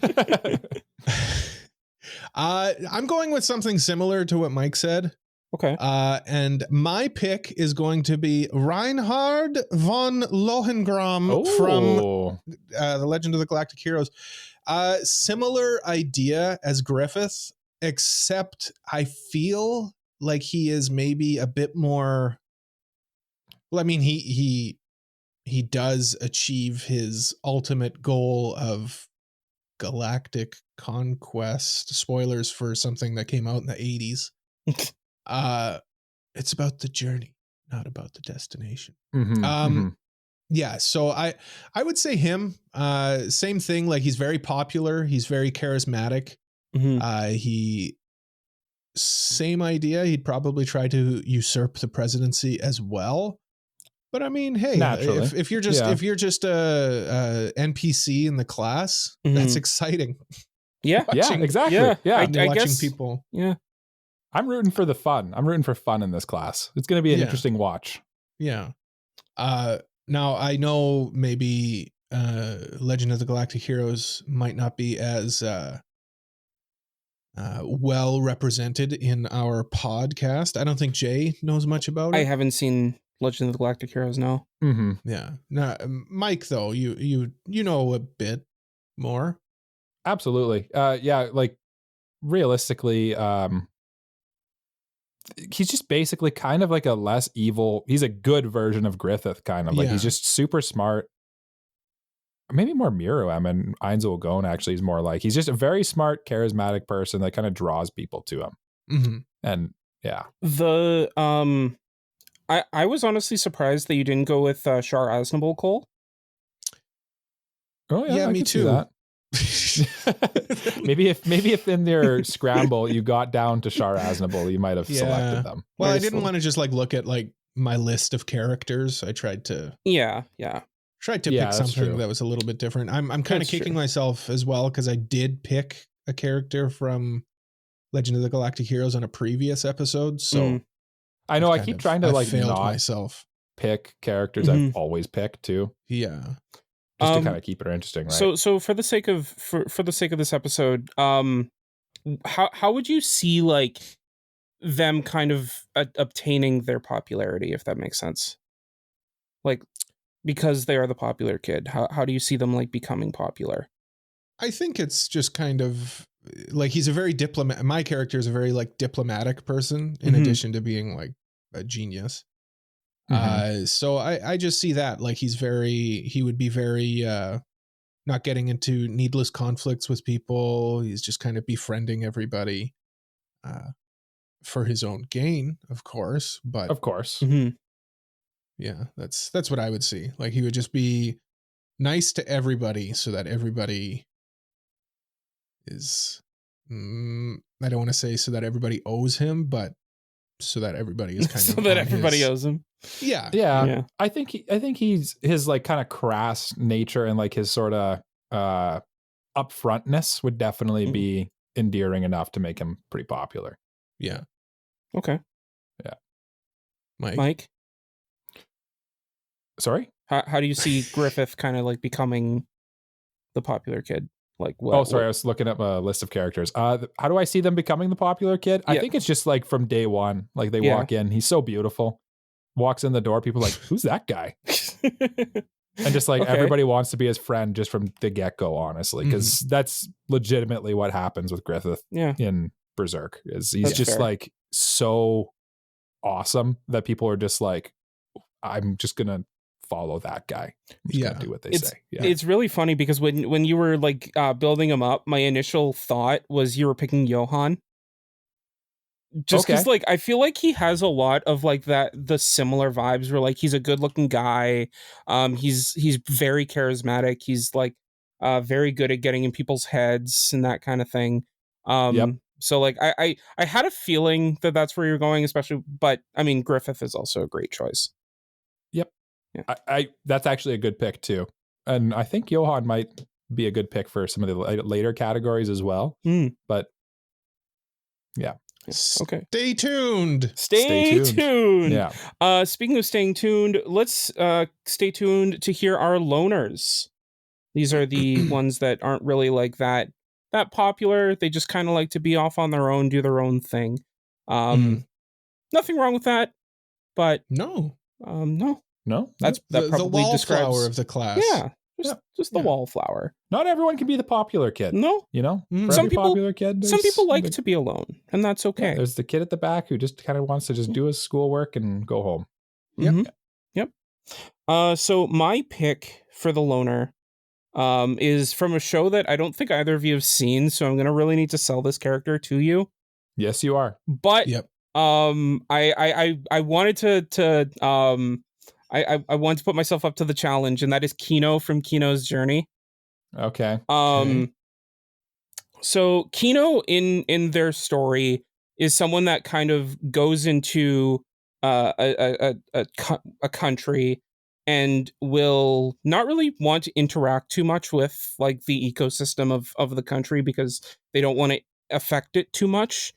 I'm going with something similar to what Mike said. Okay. And my pick is going to be Reinhard von Lohengram from The Legend of the Galactic Heroes. Similar idea as Griffith, except I feel like he is maybe a bit more. Well, I mean, he does achieve his ultimate goal of galactic conquest. Spoilers for something that came out in the 80s. It's about the journey, not about the destination. Yeah, so I would say him. Same thing, like he's very popular, he's very charismatic. Same idea, he'd probably try to usurp the presidency as well. But I mean, hey, if you're just a NPC in the class, that's exciting. Yeah, exactly. I watching guess people. Yeah, I'm rooting for the fun. I'm rooting for fun in this class. It's going to be an interesting watch. Yeah. Now I know maybe Legend of the Galactic Heroes might not be as well represented in our podcast. I don't think Jay knows much about it. I haven't seen Legend of the Galactic Heroes, no. Yeah. Now, Mike, though, you know a bit more. Absolutely. Yeah, like realistically, he's just basically kind of like a less evil. He's a good version of Griffith, kind of like he's just super smart. Maybe more Miruem and Ainzel Gon actually is more like he's just a very smart, charismatic person that kind of draws people to him. And yeah, I was honestly surprised that you didn't go with Char Aznable, Cole. Oh yeah, me too. That. maybe if in their scramble you got down to Char Aznable, you might have selected them. Well, I didn't want to just like look at like my list of characters. I tried to pick something that was a little bit different. I'm kind of kicking myself as well because I did pick a character from Legend of the Galactic Heroes on a previous episode. So I know I keep trying to like not myself pick characters I've always picked too. Yeah. Just to kind of keep it interesting, right? So for the sake of this episode, how would you see like them kind of obtaining their popularity, if that makes sense? Like, because they are the popular kid, how do you see them like becoming popular? I think it's just kind of like he's a very diplomat. My character is a very like diplomatic person in addition to being like a genius. So I just see that like he would be very not getting into needless conflicts with people. He's just kind of befriending everybody for his own gain, of course. But of course, yeah, that's what I would see. Like he would just be nice to everybody so that everybody is. I don't want to say so that everybody owes him, but so that everybody is kind of so that everybody owes him. Yeah. I think he's his like kind of crass nature and like his sort of upfrontness would definitely be endearing enough to make him pretty popular. Yeah. Okay. Yeah. Mike? Sorry? How do you see Griffith kind of like becoming the popular kid? Like, I was looking at a list of characters. How do I see them becoming the popular kid? I think it's just like from day one. Like they walk in, he's so beautiful. Walks in the door, people are like, who's that guy? And just like Okay. everybody wants to be his friend just from the get-go, honestly, because that's legitimately what happens with Griffith Yeah. in Berserk. Is he's That's just fair. like so awesome that people are just like, I'm just gonna follow that guy. I'm just gonna do what they say. Yeah. It's really funny because when you were like building him up, my initial thought was you were picking Johan. Just because like I feel like he has a lot of like the similar vibes where like he's a good looking guy, he's very charismatic, he's like very good at getting in people's heads and that kind of thing. So like I had a feeling that that's where you're going, especially, but I mean Griffith is also a great choice. Yep. Yeah. I that's actually a good pick too, and I think Johan might be a good pick for some of the later categories as well. But yeah. Okay. Stay tuned. Stay tuned. Yeah. Speaking of staying tuned, let's stay tuned to hear our loners. These are the ones that aren't really like that popular. They just kind of like to be off on their own, do their own thing. Nothing wrong with that, but no. That the probably describes wallflower of the class. Yeah. Just the wallflower. Not everyone can be the popular kid. No. You know? For Some every people popular kid, some people like to be alone, and that's okay. Yeah, there's the kid at the back who just kind of wants to just do his schoolwork and go home. Yep. So my pick for the loner is from a show that I don't think either of you have seen, so I'm gonna really need to sell this character to you. Yes, you are. But I wanted to I wanted to put myself up to the challenge, and that is Kino from Kino's Journey. Okay. So Kino in their story is someone that kind of goes into a country and will not really want to interact too much with like the ecosystem of the country because they don't want to affect it too much.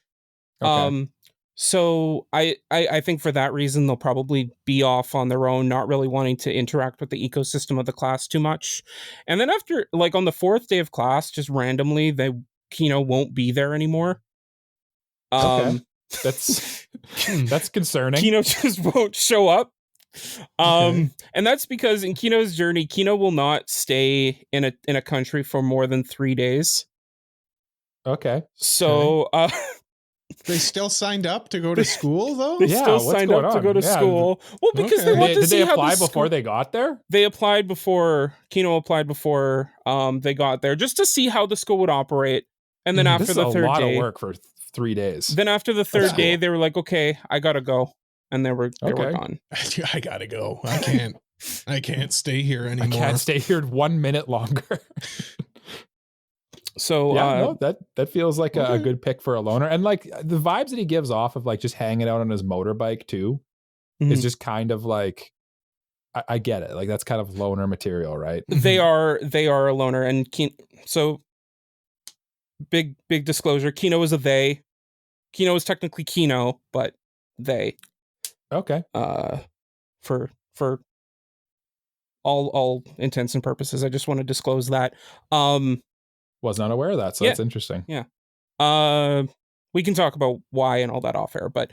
So I think for that reason they'll probably be off on their own, not really wanting to interact with the ecosystem of the class too much. And then after, like on the 4th day of class, just randomly Kino won't be there anymore. That's concerning. Kino just won't show up. And that's because in Kino's journey, Kino will not stay in a country for more than 3 days. So they still signed up to go to school, though? They still signed up to go to school. Well, because they want to see how apply before they got there? They applied before, Kino applied before they got there, just to see how the school would operate. And then after the 3rd day... This is a lot of work for 3 days. Then after the 3rd day, they were like, okay, I gotta go. And they were gone. I gotta go. I can't stay here anymore. I can't stay here 1 minute longer. So that feels like a good pick for a loner, and like the vibes that he gives off of like just hanging out on his motorbike too is just kind of like I get it, like that's kind of loner material, right? They are a loner, and so big disclosure: Kino is a they. Kino is technically Kino, but they. Okay. For all intents and purposes, I just want to disclose that. Was not aware of that, so that's interesting. Yeah. We can talk about why and all that off air, but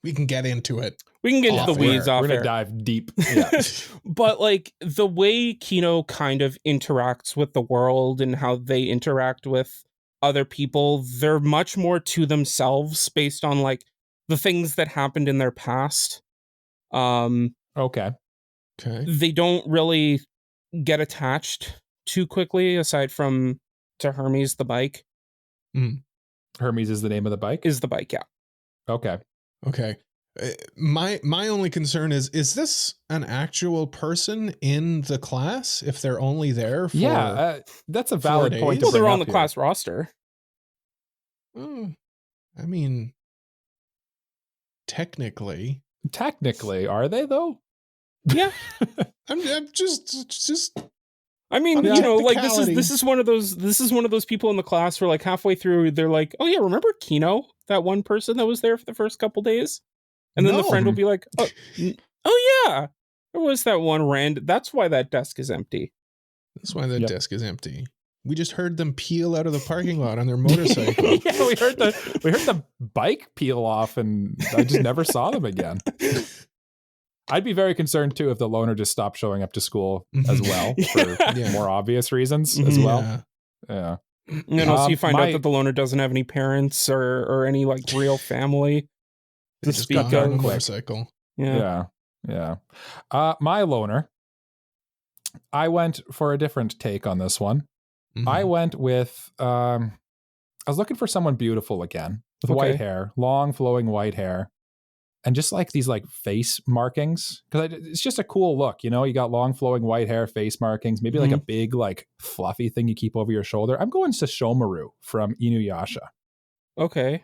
we can get into it. We can get into the weeds off air. We're gonna dive deep. Yeah. But like the way Kino kind of interacts with the world and how they interact with other people, they're much more to themselves based on like the things that happened in their past. Okay. They don't really get attached too quickly, aside from to Hermes the bike. Hermes is the name of the bike? Is the bike, yeah. Okay. My only concern is this an actual person in the class if they're only there for that's a valid point. Well, they're on the class roster. I mean, technically, are they though? Yeah. I'm just I mean, you know, like this is one of those people in the class where like halfway through they're like, "Oh yeah, remember Kino, that one person that was there for the first couple days?" And then the friend will be like, "Oh yeah, there was that one that's why that desk is empty." That's why that desk is empty. We just heard them peel out of the parking lot on their motorcycle. Yeah, we heard the bike peel off, and I just never saw them again. I'd be very concerned too if the loner just stopped showing up to school as well for more obvious reasons as well. Yeah. So you find out that the loner doesn't have any parents or any like real family to just speak got on a of. motorcycle. Yeah. My loner, I went for a different take on this one. Mhm. I went with, I was looking for someone beautiful again with white hair, long flowing white hair. And just like these like face markings, because it's just a cool look, you know, you got long flowing white hair, face markings, maybe like a big like fluffy thing you keep over your shoulder. I'm going Sesshomaru from Inuyasha. Okay.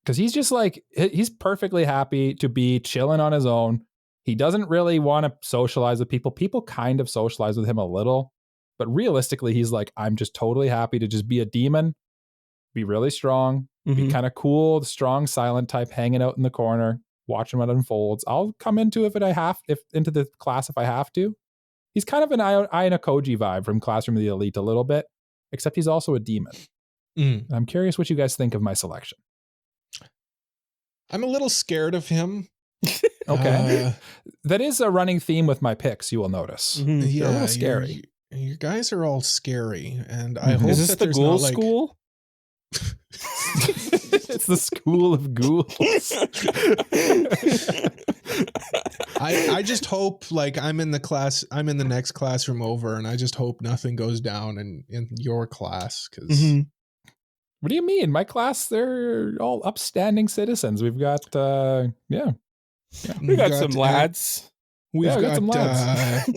Because he's just like, he's perfectly happy to be chilling on his own. He doesn't really want to socialize with people. People kind of socialize with him a little, but realistically, he's like, I'm just totally happy to just be a demon, be really strong, be kind of cool, the strong, silent type hanging out in the corner. Watching what unfolds. I'll come into into the class if I have to. He's kind of an Aina Koji vibe from Classroom of the Elite a little bit, except he's also a demon. I'm curious what you guys think of my selection. I'm a little scared of him. Okay. That is a running theme with my picks, you will notice. Yeah, they're a little scary. You guys are all scary, and I hope is this that the there's ghoul not, like, school? It's the school of ghouls. I just hope like I'm in the next classroom over, and I just hope nothing goes down in your class, because What do you mean? My class, they're all upstanding citizens. We've got We got some lads. We've got some lads.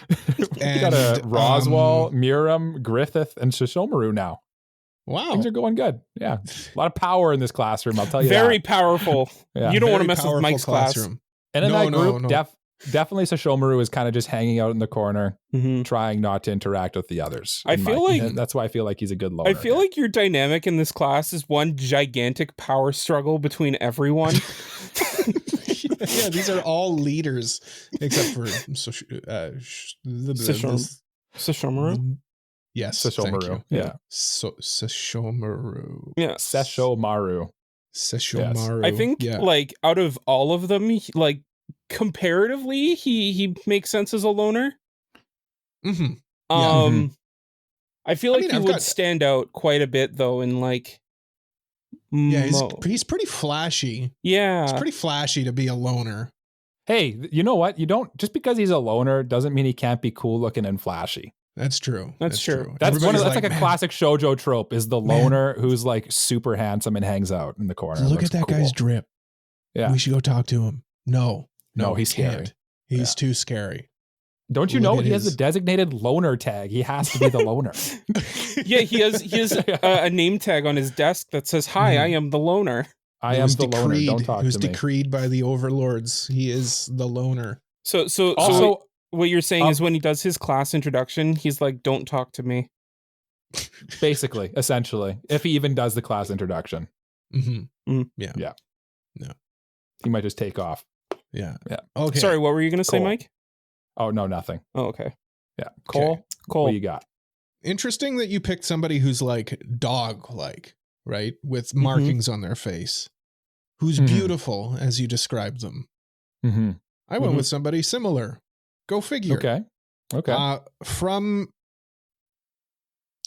We got a Roswell, Miram, Griffith, and Sesshomaru now. Wow. Things are going good. Yeah. A lot of power in this classroom, I'll tell you Very that. powerful. Yeah. You don't want to Very mess with powerful Mike's class. classroom. And in No, that group, no. Definitely Sesshomaru is kind of just hanging out in the corner, trying not to interact with the others. I feel like that's why I feel like he's a good loner. I feel like your dynamic in this class is one gigantic power struggle between everyone. Yeah, these are all leaders except for Sesshomaru? Yes, Sesshomaru. Yeah. Sesshomaru. Yeah. Sesshomaru. Sesshomaru. I think like out of all of them, like comparatively, he makes sense as a loner. I feel like he would stand out quite a bit though in like he's pretty flashy. Yeah. It's pretty flashy to be a loner. Hey, you know what? You don't just because he's a loner doesn't mean he can't be cool looking and flashy. That's true. That's true. That's like a classic shoujo trope is the loner who's like super handsome and hangs out in the corner. Look at that guy's drip. Yeah. We should go talk to him. No, he's scary. He's too scary. Don't you know he has a designated loner tag? He has to be the loner. Yeah, he has a name tag on his desk that says, "Hi, I am the loner." I am the loner. Don't talk to me. Who's decreed by the overlords. He is the loner. So also, what you're saying is when he does his class introduction, he's like, "Don't talk to me." Basically, essentially, if he even does the class introduction. Yeah. No. He might just take off. Yeah. Yeah. Okay. Sorry, what were you going to say, Mike? Oh, no, nothing. Oh, okay. Yeah. Cole, what you got? Interesting that you picked somebody who's like dog-like, right? With markings on their face. Who's beautiful, as you described them. I went with somebody similar. Go figure. Okay.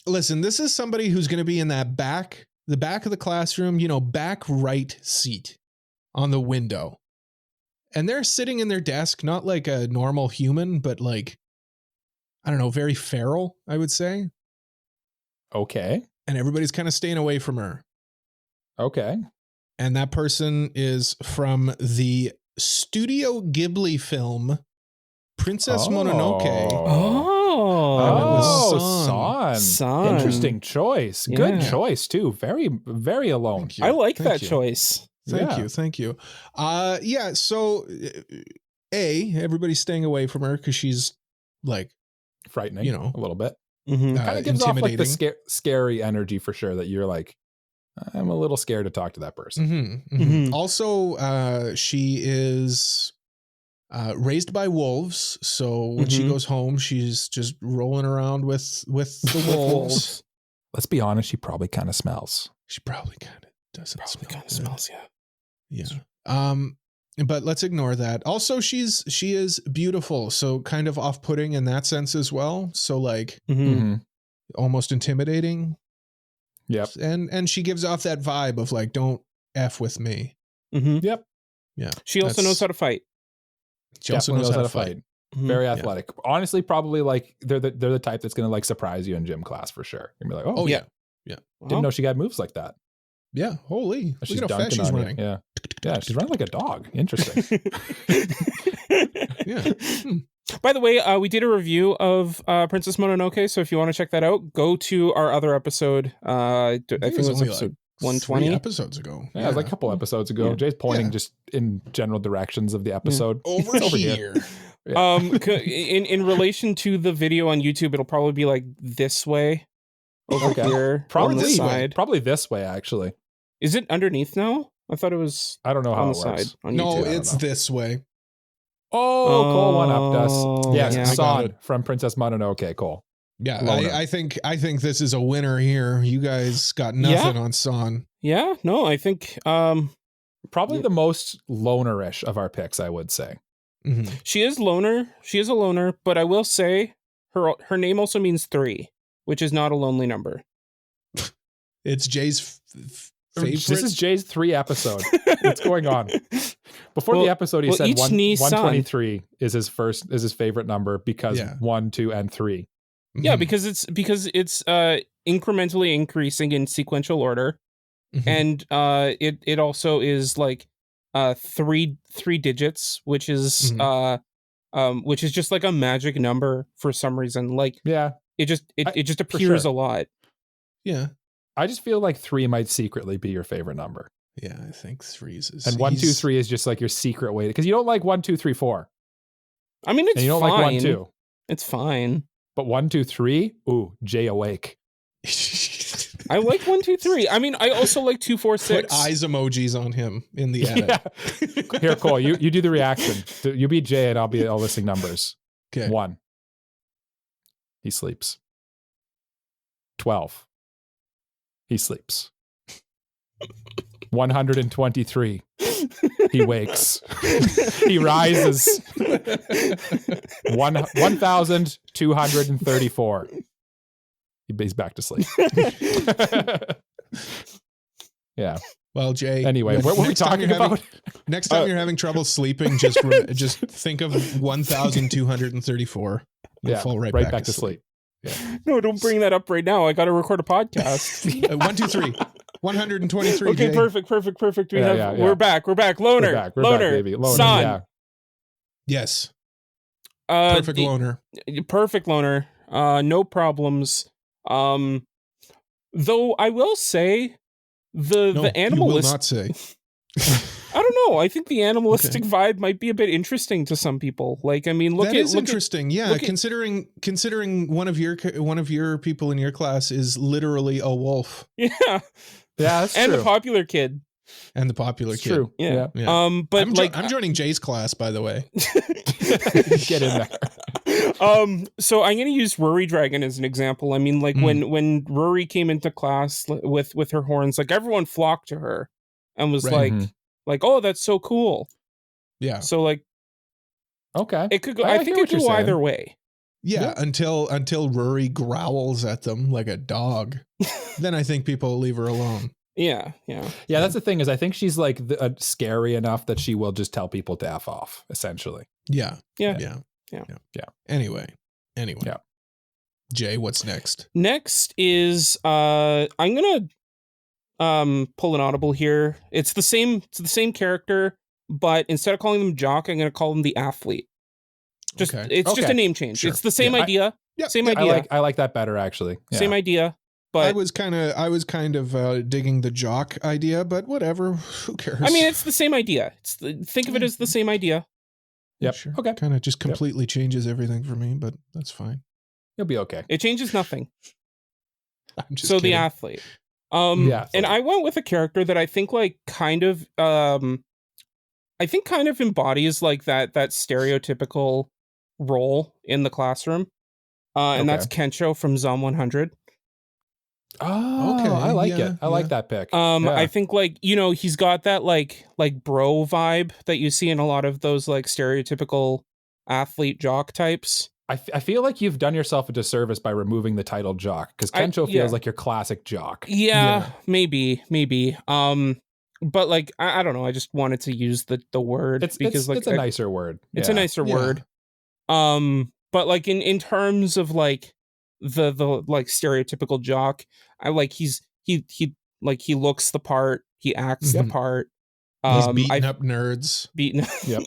Listen, this is somebody who's going to be in the back of the classroom, back right seat on the window. And they're sitting in their desk, not like a normal human, but like, I don't know, very feral, I would say. Okay. And everybody's kind of staying away from her. Okay. And that person is from the Studio Ghibli film Princess Mononoke. San. Interesting choice. Yeah. Good choice too. Very, very alone. I like that choice. Thank you. So everybody's staying away from her because she's like frightening, a little bit. Kind of gives off like the scary energy for sure that you're like, I'm a little scared to talk to that person. Also, she is raised by wolves, so when she goes home, she's just rolling around with the wolves. Let's be honest, she probably kind of smells. She probably kind of doesn't smell. Smells, Yeah. but let's ignore that. Also, she is beautiful, so kind of off-putting in that sense as well. So like almost intimidating. Yep. And she gives off that vibe of like, don't F with me. Yep. Yeah. She also knows how to fight. She also knows how to fight. Very athletic. Honestly, probably like they're the type that's gonna like surprise you in gym class for sure. You're gonna be like, oh yeah. Didn't know she got moves like that. Yeah. Holy. She's look at how fast dunking she's on running. you. Yeah, she's running like a dog. Interesting. Yeah. By the way, we did a review of Princess Mononoke, so if you want to check that out, go to our other episode. I think it was episode 120 episodes ago. Yeah, it was like a couple episodes ago. Jay's pointing just in general directions of the episode. Over here. Yeah. In relation to the video on YouTube, it'll probably be like this way over here probably on the this side. way. Probably this way, actually. Is it underneath now? I thought it was. I don't know how on it the works. side on No, YouTube. it's this way. Oh, Cole one upped us. Yes, yeah. San from Princess Mononoke. Cole. Yeah, Loner. I think this is a winner here. You guys got nothing on San. Yeah, no, I think Probably the most lonerish of our picks, I would say. she is loner. She is a loner, but I will say her name also means 3, which is not a lonely number. It's Jay's favorite. This is Jay's 3 episode. What's going on? Before the episode, he said 123 is his favorite number because 1, 2, and 3. Yeah, because it's incrementally increasing in sequential order, and it also is like 3 digits, which is just like a magic number for some reason. Like it just appears a lot. Yeah. I just feel like 3 might secretly be your favorite number. Yeah, I think 3 is. And 1, 2, 3 is just like your secret way because you don't like 1, 2, 3, 4. I mean, it's and you don't fine. like 1, 2. It's fine. But 1, 2, 3, ooh, Jay awake. I like 1, 2, 3. I mean, I also like 2, 4, 6. Put eyes emojis on him in the edit. Yeah. Here, Cole, you do the reaction. You be Jay and I'll listing numbers. Okay. 1. He sleeps. 12. He sleeps. 123. He wakes. He rises. 1,234. He's back to sleep. Yeah. Well, Jay. Anyway, what were we talking about? Next time you're having trouble sleeping, just think of 1,234. Yeah. Fall right back to sleep. Yeah. No, don't bring that up right now. I got to record a podcast. 1, 2, 3. 123. Okay, Jay. perfect. Yeah. We're back. Loner. We're back, baby. Loner. San. Yeah. Yes. Perfect loner. Perfect loner. No problems. Though I will say the animalistic. You will not say. I don't know. I think the animalistic vibe might be a bit interesting to some people. Like, I mean, look interesting. Considering one of your people in your class is literally a wolf. Yeah, that's and true. the popular kid. And the popular kid. True. Yeah. But I'm joining Jay's class, by the way. Get in there. So I'm going to use RuriDragon as an example. I mean, like when Ruri came into class with her horns, like everyone flocked to her and was like, oh, that's so cool. Yeah. So like, okay, it could go. I think it could go either way. Yeah, until Ruri growls at them like a dog, then I think people will leave her alone. Yeah. That's the thing is, I think she's like scary enough that she will just tell people to F off, essentially. Yeah. Anyway. Yeah. Jay, what's next? Next is I'm gonna pull an audible here. It's the same character, but instead of calling them Jock, I'm gonna call them the athlete. Just just a name change. Sure. It's the same idea. Same idea. I like that better actually. Yeah. Same idea. But I was kind of digging the Jock idea, but whatever. Who cares? I mean, it's the same idea. Think of it as the same idea. Yep. Sure. Okay. Kind of just completely changes everything for me, but that's fine. You'll be okay. It changes nothing. I'm just so kidding. the athlete. And I went with a character that I think like kind of embodies like that stereotypical role in the classroom. And that's Kensho from Zom 100. Oh, Okay, I like yeah, it. I like that pick. I think like, you know, he's got that like bro vibe that you see in a lot of those like stereotypical athlete jock types. I feel like you've done yourself a disservice by removing the title jock, because Kensho feels like your classic jock. Yeah, maybe. But like I don't know. I just wanted to use the word because like it's a nicer word. It's a nicer word. But like in terms of like the like stereotypical jock, I like he looks the part, he acts the part. He's beating up nerds. Yep.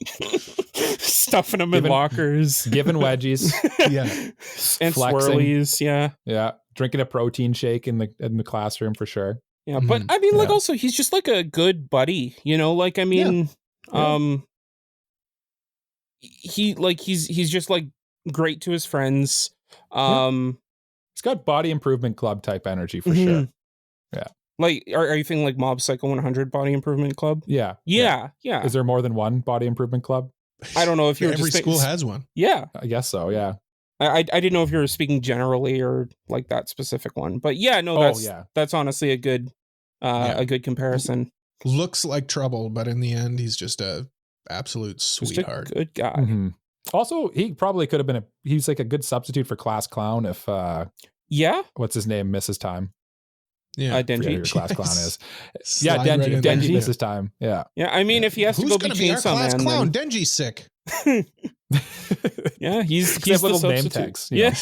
Stuffing them in lockers. Giving wedgies. Yeah. And flexing. swirlies, yeah. Yeah. Drinking a protein shake in the classroom for sure. Yeah, but I mean, like, also, he's just like a good buddy, you know? Like, I mean, he's just like great to his friends. He's got body improvement club type energy for sure. Yeah. Like, are you thinking like Mob Psycho 100 Body Improvement Club? Yeah. Is there more than one body improvement club? I don't know if you're every school has one. Yeah, I guess so. Yeah. I didn't know if you were speaking generally or like that specific one, but yeah, no, that's honestly a good comparison. Looks like trouble, but in the end, he's just a absolute sweetheart. Just a good guy. Mm-hmm. Also, he probably could have been he's like a good substitute for class clown if what's his name misses time. Yeah, Denji. Your class clown is. Slide Denji. right Denji misses time. Yeah. Yeah, I mean, if he has to go be Chainsaw class Man, clown? Denji's sick. Yeah, he's little the name tags. Yeah.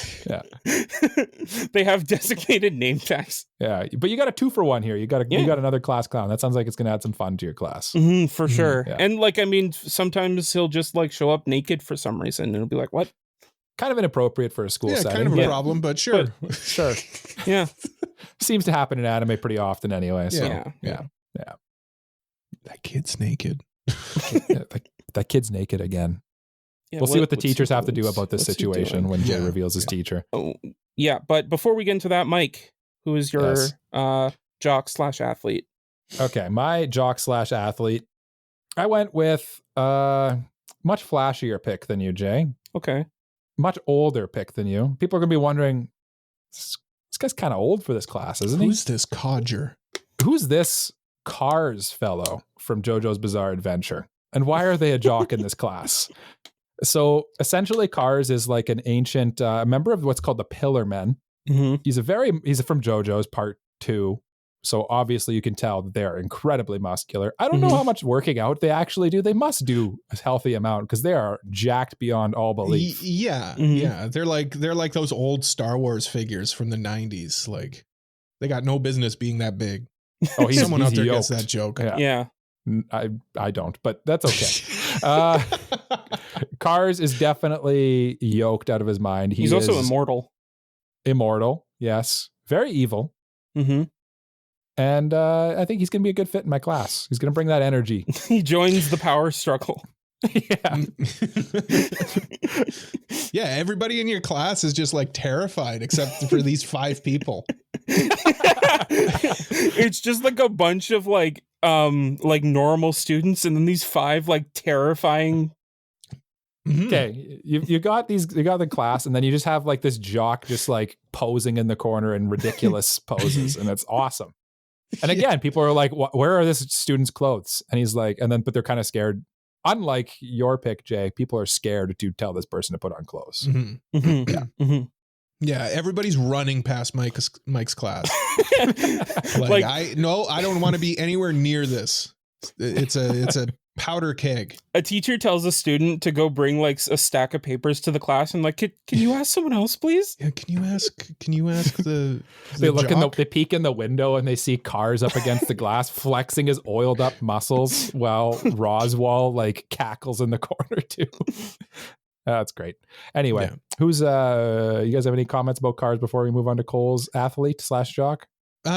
They have designated name tags. Yeah, but you got a 2-for-1 here. You got another class clown. That sounds like it's going to add some fun to your class. For sure. Yeah. And like, I mean, sometimes he'll just like show up naked for some reason, and it'll be like, what? Kind of inappropriate for a school setting. Kind of a problem, but sure. Sure. Yeah. Seems to happen in anime pretty often anyway. So, yeah. That kid's naked. That kid's naked again. Yeah, we'll see what the teachers have to do about this situation when Jay reveals his teacher. Oh, yeah. But before we get into that, Mike, who is your jock/athlete? Okay, my jock/athlete. I went with much flashier pick than you, Jay. Okay. Much older pick than you. People are going to be wondering, this guy's kind of old for this class, isn't he? Who's this codger? Who's this Cars fellow from JoJo's Bizarre Adventure? And why are they a jock in this class? So essentially Cars is like an ancient member of what's called the Pillar Men. Mm-hmm. He's from JoJo's Part 2. So obviously you can tell that they are incredibly muscular. I don't know how much working out they actually do. They must do a healthy amount because they are jacked beyond all belief. Yeah. They're like those old Star Wars figures from the 90s. Like they got no business being that big. Oh, someone out there yoked. gets that joke. Yeah. I don't, but that's okay. Cars is definitely yoked out of his mind. He's also immortal. Immortal, yes. Very evil. Mm-hmm. And I think he's going to be a good fit in my class. He's going to bring that energy. He joins the power struggle. Yeah. Yeah, everybody in your class is just like terrified except for these 5 people. It's just like a bunch of like normal students and then these 5 like terrifying. Okay, you got the class, and then you just have like this jock just like posing in the corner in ridiculous poses, and it's awesome. And again, people are like, where are this student's clothes? And he's like, but they're kind of scared. Unlike your pick, Jay, people are scared to tell this person to put on clothes. Mm-hmm. Mm-hmm. Yeah. Mm-hmm. Yeah, everybody's running past Mike's class. I don't want to be anywhere near this. It's a powder keg. A teacher tells a student to go bring like a stack of papers to the class and like, can you ask someone else, please? Yeah, can you ask the they look jock? they peek in the window and they see Cars up against the glass flexing his oiled up muscles while Roswell like cackles in the corner too. That's great. Anyway, who's you guys have any comments about Cars before we move on to Cole's athlete/jock?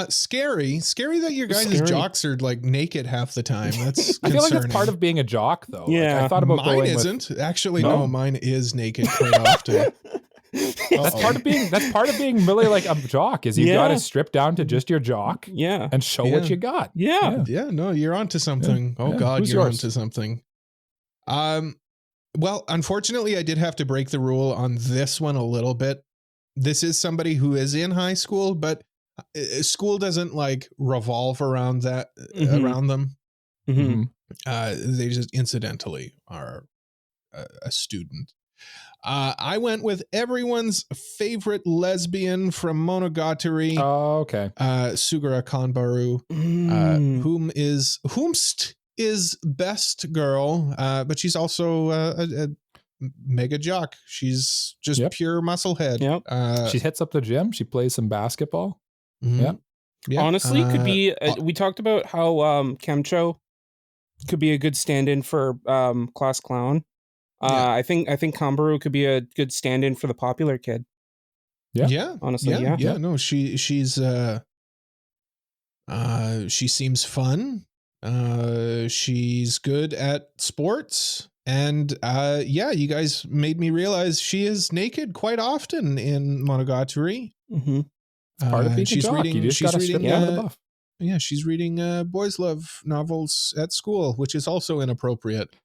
Scary that your guys' jocks are like naked half the time. That's I feel like that's part of being a jock, though. Yeah, like, I thought about mine isn't actually. No, mine is naked quite often. That's part of being really like a jock. Is you got to strip down to just your jock, and show what you got. Yeah. No, you're onto something. Oh God, you're onto something. Well, unfortunately, I did have to break the rule on this one a little bit. This is somebody who is in high school, but school doesn't like revolve around that around them. Mm-hmm. They just incidentally are a student. I went with everyone's favorite lesbian from Monogatari. Oh, okay. Sugura Kanbaru, whomst is best girl, but she's also a mega jock. She's just pure musclehead. Yep. She hits up the gym. She plays some basketball. Mm-hmm. Yeah. Honestly, could be. We talked about how Kemcho could be a good stand-in for class clown. I think Kambaru could be a good stand-in for the popular kid. Yeah. Honestly, yeah. No, she's she seems fun. She's good at sports, and you guys made me realize she is naked quite often in Monogatari. Mm-hmm. It's part of being a jock. You just gotta strip down the buff. Yeah, she's reading boys' love novels at school, which is also inappropriate.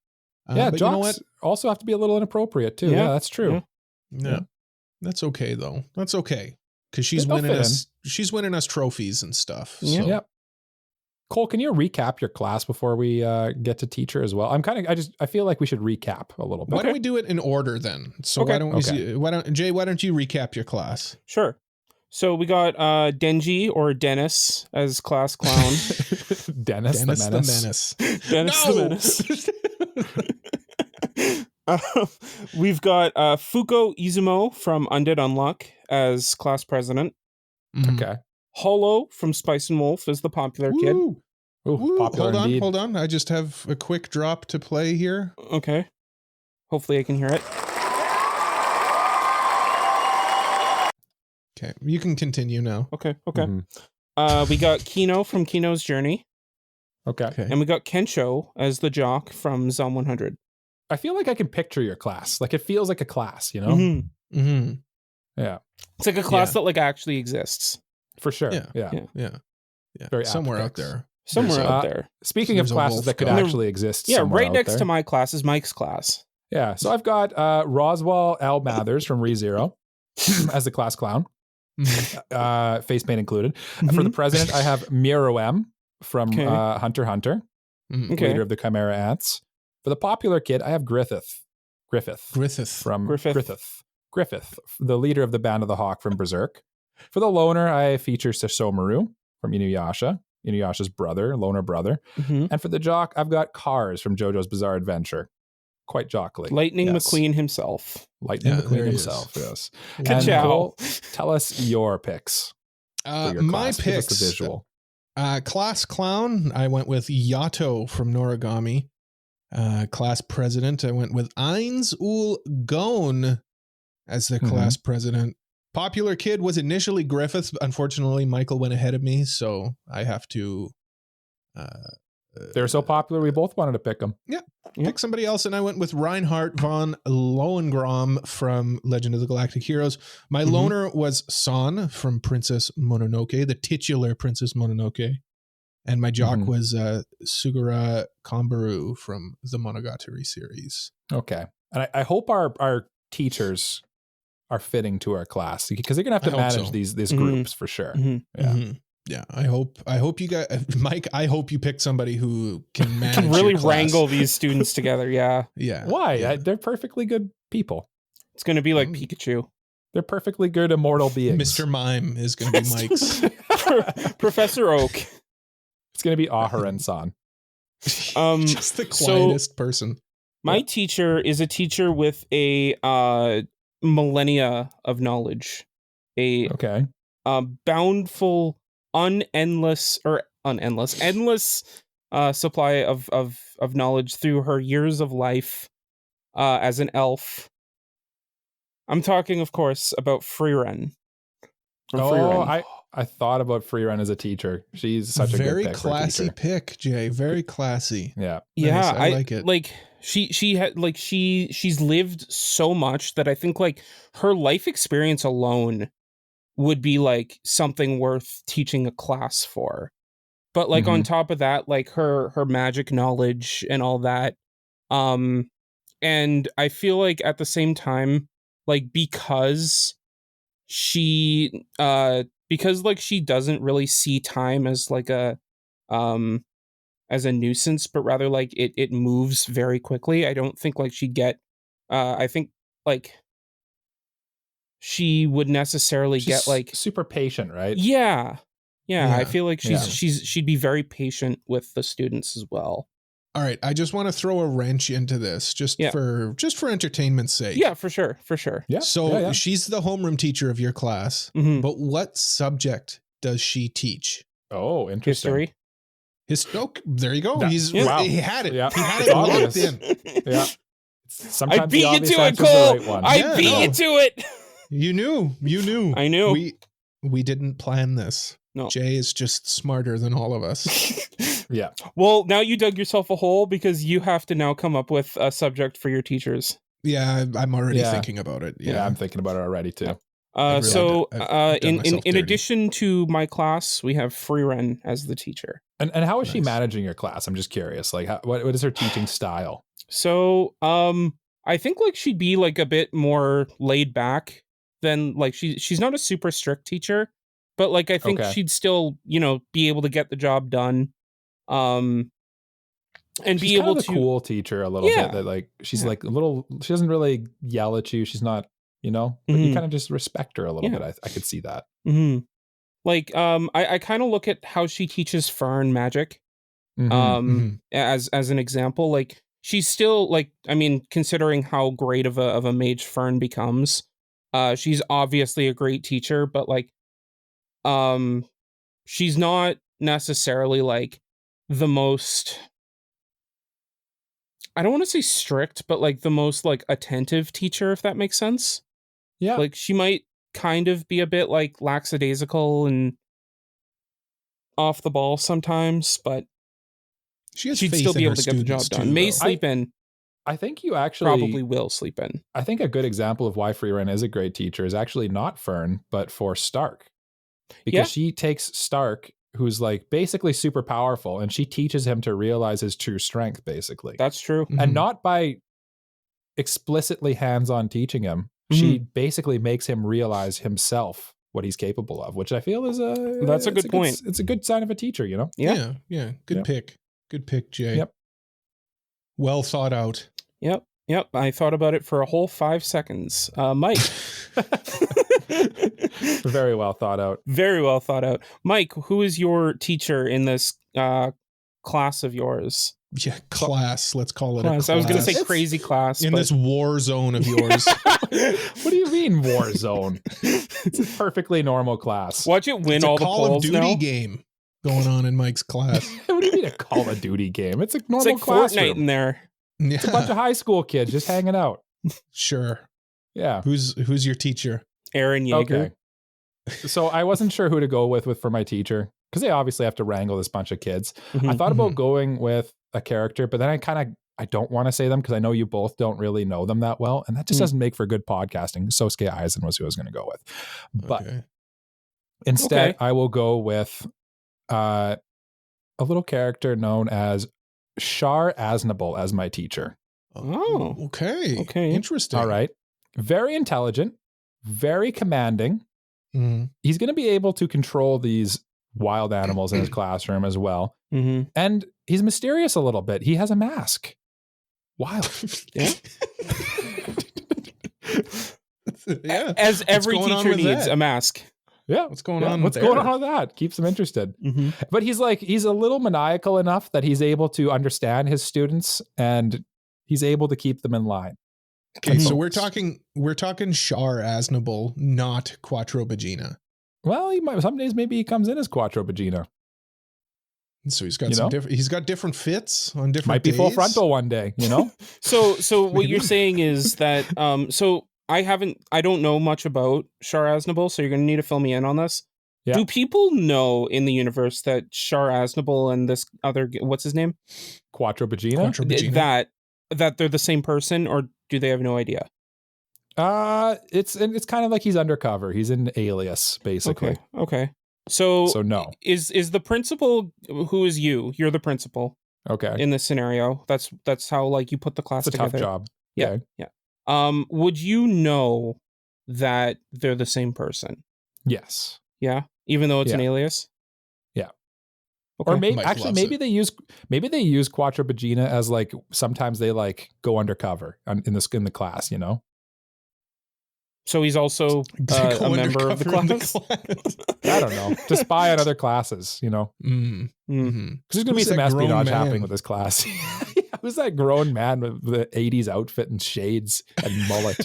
But jocks also have to be a little inappropriate too. Yeah, that's true. Yeah. That's okay though. That's okay because she's winning us. She's winning us trophies and stuff. So. Yep. Cole, can you recap your class before we get to teacher as well? I feel like we should recap a little bit. Why don't we do it in order then? So why don't Jay? Why don't you recap your class? Sure. So we got Denji or Dennis as class clown. Dennis the Menace. Dennis the Menace. We've got Fuko Izumo from Undead Unluck as class president. Mm-hmm. Okay. Holo from Spice and Wolf is the popular kid. Ooh, popular hold on. I just have a quick drop to play here. Okay. Hopefully I can hear it. Okay, you can continue now. Okay. Mm-hmm. We got Kino from Kino's Journey. Okay. And we got Kensho as the jock from Zom 100. I feel like I can picture your class. Like it feels like a class, you know? Mm-hmm. Mm-hmm. Yeah. It's like a class that like actually exists. For sure. Yeah. Very somewhere out there. Speaking of classes that could actually exist. Yeah, right next to my class is Mike's class. Yeah. So I've got Roswell L. Mathers from ReZero as the class clown. Face paint included. For the president, I have Miro M from Hunter x Hunter, leader of the Chimera Ants. For the popular kid, I have Griffith, the leader of the Band of the Hawk from Berserk. For the loner, I feature Sasomaru from Inuyasha's brother, loner brother. Mm-hmm. And for the jock, I've got Cars from JoJo's Bizarre Adventure. Quite jockly. Lightning McQueen himself. Yes. And Cole, tell us your picks. My picks. The visual. Class clown, I went with Yato from Noragami. Class president, I went with Ainz Ul Gon as the class president. Popular kid was initially Griffith. Unfortunately, Michael went ahead of me, so I have to. They're so popular, we both wanted to pick them. Yeah, pick somebody else, and I went with Reinhardt von Lohengram from Legend of the Galactic Heroes. My loner was San from Princess Mononoke, the titular Princess Mononoke, and my jock was Sugura Kanbaru from the Monogatari series. Okay, and I hope our teachers are fitting to our class because they're gonna have to manage these groups for sure. Yeah, I hope you guys, Mike, I hope you picked somebody who can manage can really your class. wrangle these students together. Yeah. Why? Yeah. They're perfectly good people. It's going to be like Pikachu. They're perfectly good immortal beings. Mr. Mime is going to be Mike's. Professor Oak. It's going to be Aharen-san. Just the quietest person. My teacher is a teacher with a millennia of knowledge. Boundful, endless supply of knowledge through her years of life as an elf. I'm talking, of course, about Freeren. I thought about Freeren as a teacher. She's such a very good pick classy pick, Jay. Very classy. Yeah, nice. I like it. Like she's lived so much that I think like her life experience alone would be like something worth teaching a class for. But like on top of that, like her magic knowledge and all that. And I feel like at the same time, like because she because like she doesn't really see time as like a nuisance, but rather like it moves very quickly. I don't think like she'd get I think like she would necessarily She's get like super patient, right? yeah. I Yeah. feel like Yeah. she'd be very patient with the students as well. All right, I just want to throw a wrench into this just for entertainment's sake. Yeah, for sure. Yeah. So yeah. she's the homeroom teacher of your class, Mhm. but what subject does she teach? Oh, interesting. History. There you go. That- He had it. Yeah. He had It's it locked obvious. in. Yeah. Sometimes I beat the you obvious to it, answer's the Cole. right one. I Yeah, beat no. you to it. You knew. I knew. We didn't plan this. No. Jay is just smarter than all of us. Yeah. Well, now you dug yourself a hole because you have to now come up with a subject for your teachers. Yeah, I'm already Yeah. thinking about it. Yeah, I'm thinking about it already too. I've done in myself in dirty. addition to my class, we have Freeren as the teacher. And how is she Nice. managing your class? I'm just curious. Like, what is her teaching style? So, I think like she'd be like a bit more laid back than like she's not a super strict teacher, but like I think Okay. she'd still, be able to get the job done. And She's be kind able of to a cool teacher a little Yeah. bit. That like she's Yeah. like a little. She doesn't really yell at you. She's not, but you Mhm. kind of just respect her a little Yeah. bit. I could see that. Mhm. Like I kind of look at how she teaches Fern magic. Mhm. As an example, like she's still like, I mean, considering how great of a mage Fern becomes, she's obviously a great teacher, but like she's not necessarily like the most, I don't want to say strict, but like the most like attentive teacher, if that makes sense. Yeah. Like she might kind of be a bit like lackadaisical and off the ball sometimes, but She has she'd faith still in be her able to get the job students done. too, May though. sleep in, I think you actually probably will sleep in. I think a good example of why Freeren is a great teacher is actually not Fern, but for Stark. Because Yeah. she takes Stark, who's like basically super powerful, and she teaches him to realize his true strength, basically. That's true. Mhm. And not by explicitly hands-on teaching him. She basically makes him realize himself what he's capable of, which I feel is That's a good point. It's a good sign of a teacher, Yeah. Yeah. Good Yep. pick. Good pick, Jay. Yep. Well thought out. Yep. I thought about it for a whole 5 seconds. Mike. Very well thought out. Very well thought out. Mike, who is your teacher in this class of yours? Yeah, class. Let's call it a Class. class. I was going to say It's- crazy class. in but this war zone of yours. What do you mean war zone? It's a perfectly normal class. watch it win It's a all the Call of polls Duty now. game going on in Mike's class. What do you mean a Call of Duty game? It's a It's normal like classroom. Fortnite in there. Yeah, It's a bunch of high school kids just hanging out. sure. Yeah. Who's your teacher? Aaron Yeager. Okay. So I wasn't sure who to go with for my teacher because they obviously have to wrangle this bunch of kids. I Mhm. thought about going with a character, but then I don't want to say them because I know you both don't really know them that well, and that just doesn't make for good podcasting. Sosuke Aizen was who I was going to go with, but Okay. instead Okay. I will go with a little character known as Shar Aznable as my teacher. Oh. Okay. Okay. Interesting. All right, very intelligent, very commanding. Mhm. He's going to be able to control these wild animals in his classroom as well. Mhm. And he's mysterious a little bit. He has a mask. Wild. Yeah. Yeah. As every going on teacher with needs that? a mask. Yeah. What's going Yeah, on? what's there? going on with that? Keeps him interested. Mm-hmm. But he's a little maniacal enough that he's able to understand his students and he's able to keep them in line. Okay, so Focus. we're talking Shar Aznable, not Quattro Bagina. Well, he might, some days maybe he comes in as Quattro Bagina. So he's got You some know? different. He's got different fits on different. Might be full days. frontal one day, you know? So what Maybe. you're saying is that so I don't know much about Shar Aznable, so you're gonna need to fill me in on this. Yeah. Do people know in the universe that Shar Aznable and this other, what's his name? Quattro Bagina? Quattro Bagina. That they're the same person, or do they have no idea? It's kind of like he's undercover. He's an alias, basically. Okay. So no. Is the principal, who is you? You're the principal Okay. in this scenario. That's how like you put the class It's a together. tough job. Yeah. Okay. Yeah. Would you know that they're the same person? Yes. Yeah, even though it's an Yeah. alias. Yeah. Okay. Or Mike actually loves maybe it. they use Quattro Bagina as like sometimes they like go undercover in the class, you know. So he's also Go a member of the undercover in class. I don't know, to spy on other classes, you know, Mm. Mm. Mhm. because there's gonna Who's be some that grown espionage man? happening with this class. Who's that grown man with the 80s outfit and shades and mullet?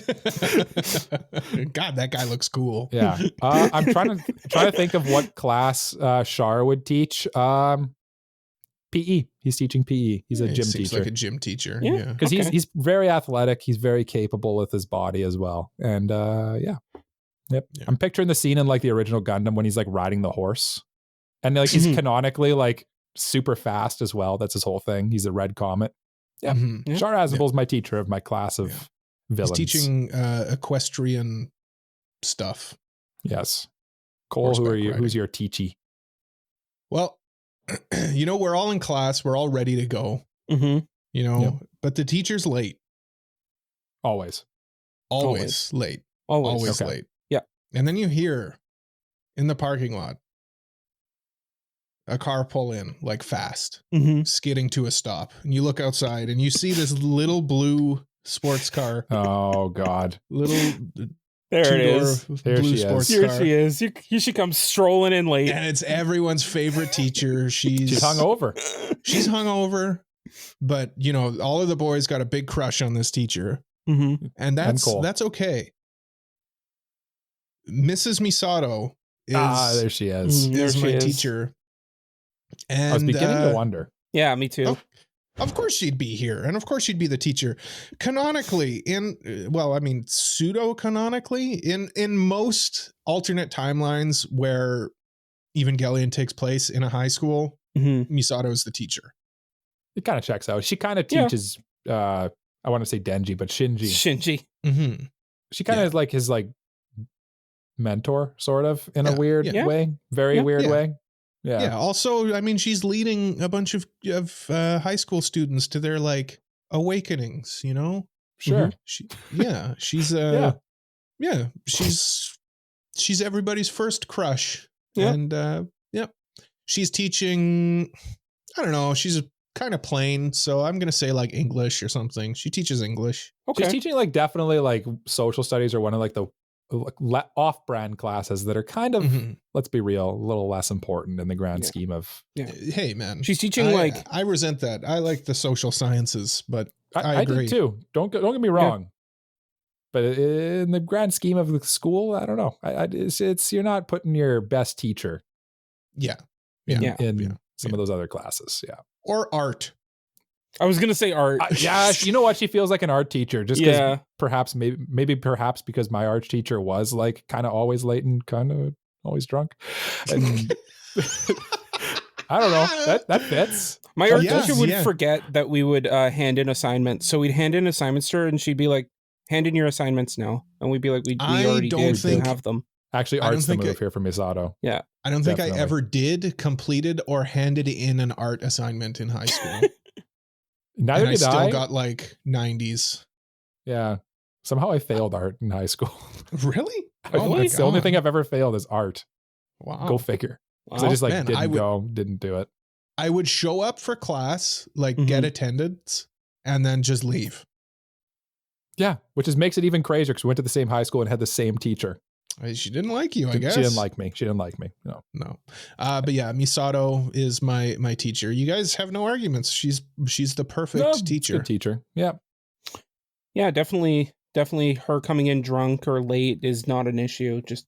God, that guy looks cool. Yeah, I'm trying to think of what class Shar would teach. PE. He's teaching PE. He's a He gym seems teacher. like a gym teacher. Yeah. Yeah. Because Okay. he's very athletic. He's very capable with his body as well. And Yep. Yeah. I'm picturing the scene in like the original Gundam when he's like riding the horse, and like he's Mhm. canonically like super fast as well. That's his whole thing. He's a red comet. Yeah. Mhm. Yeah. Shar Aznavour's my teacher of my class of Yeah. villains. He's teaching equestrian stuff. Yes. Cole, who are Horseback you? riding. Who's your teachee? Well, we're all in class. We're all ready to go, Mm-hmm. Yep. but the teacher's late. Always. Always late. Always. Always Okay. late. Yeah. And then you hear in the parking lot a car pull in like fast, Mm-hmm. skidding to a stop. And you look outside and you see this little blue sports car, Oh God. little There it two-door is. There blue she is. sports Here car. she is. You should come strolling in late. And it's everyone's favorite teacher. She's hungover. She's hungover, but all of the boys got a big crush on this teacher, Mm-hmm. and Cole. that's okay. Mrs. Misato There she is. Mhm. There is she my is. teacher, and I was beginning to wonder. Yeah, me too. Oh, of course she'd be here, and of course she'd be the teacher. Canonically, pseudo canonically, in most alternate timelines where Evangelion takes place in a high school, Mm-hmm. Misato is the teacher. It kind of checks out. She kind of Yeah. teaches. I want to say Denji, but Shinji. Shinji. Mm-hmm. She kind of is like his like mentor, sort of, in a Yeah, weird yeah. way. Very Yeah. weird Yeah. way. Yeah. Yeah. Also, she's leading a bunch of high school students to their like awakenings. Sure. She's Yeah. she's everybody's first crush. Yeah. And she's teaching. I don't know. She's kind of plain, so I'm gonna say like English or something. She teaches English. Okay. She's teaching like definitely like social studies or one of like the off-brand classes that are kind of, Mhm. let's be real, a little less important in the grand Yeah. scheme of. Hey, man. She's teaching like I resent that. I like the social sciences, but I agree. did too. Don't get me wrong. But in the grand scheme of the school, I don't know. It's you're not putting your best teacher Yeah. in, Yeah. some of those other classes. Yeah. Or art. I was gonna say art. Yeah. You know what? She feels like an art teacher just because Yeah. perhaps perhaps because my art teacher was like kind of always late and kind of always drunk. And I don't know. That fits. My art Yes, teacher would yeah. forget that we would hand in assignments. So we'd hand in assignments to her and she'd be like, hand in your assignments now. And we'd be like, we I already don't did. think- We have them. Actually, I don't art's the think move here for Misato. I don't think Definitely. I ever did, completed, or handed in an art assignment in high school. Neither And I did still I. got like 90s. Yeah. Somehow I failed art in high school. Really? Oh my it's the only God. thing I've ever failed is art. Wow. Go figure. 'Cause I Wow. just like Man, didn't do it. I would show up for class, like Mhm. get attendance, and then just leave. Yeah, which makes it even crazier because we went to the same high school and had the same teacher. She didn't like you, I guess. She didn't like me. She didn't like me. No. No. But yeah, Misato is my teacher. You guys have no arguments. She's the perfect No, it's a teacher. good teacher. Yeah. Yeah, definitely her coming in drunk or late is not an issue. Just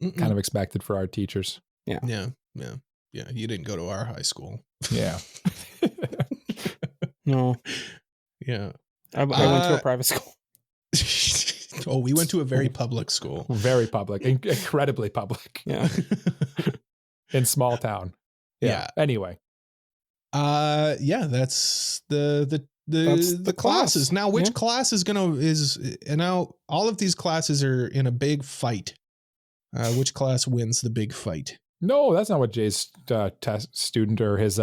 Mm-mm. Kind of expected for our teachers. Yeah. You didn't go to our high school. Yeah. no. Yeah. I went to a private school. Oh, we went to a very public school. Very public. Incredibly public. Yeah. In small town. Yeah. Anyway. Yeah, that's the That's the classes. class. Now, which Yeah. class and now all of these classes are in a big fight. Which class wins the big fight? No, that's not what Jay's test student or his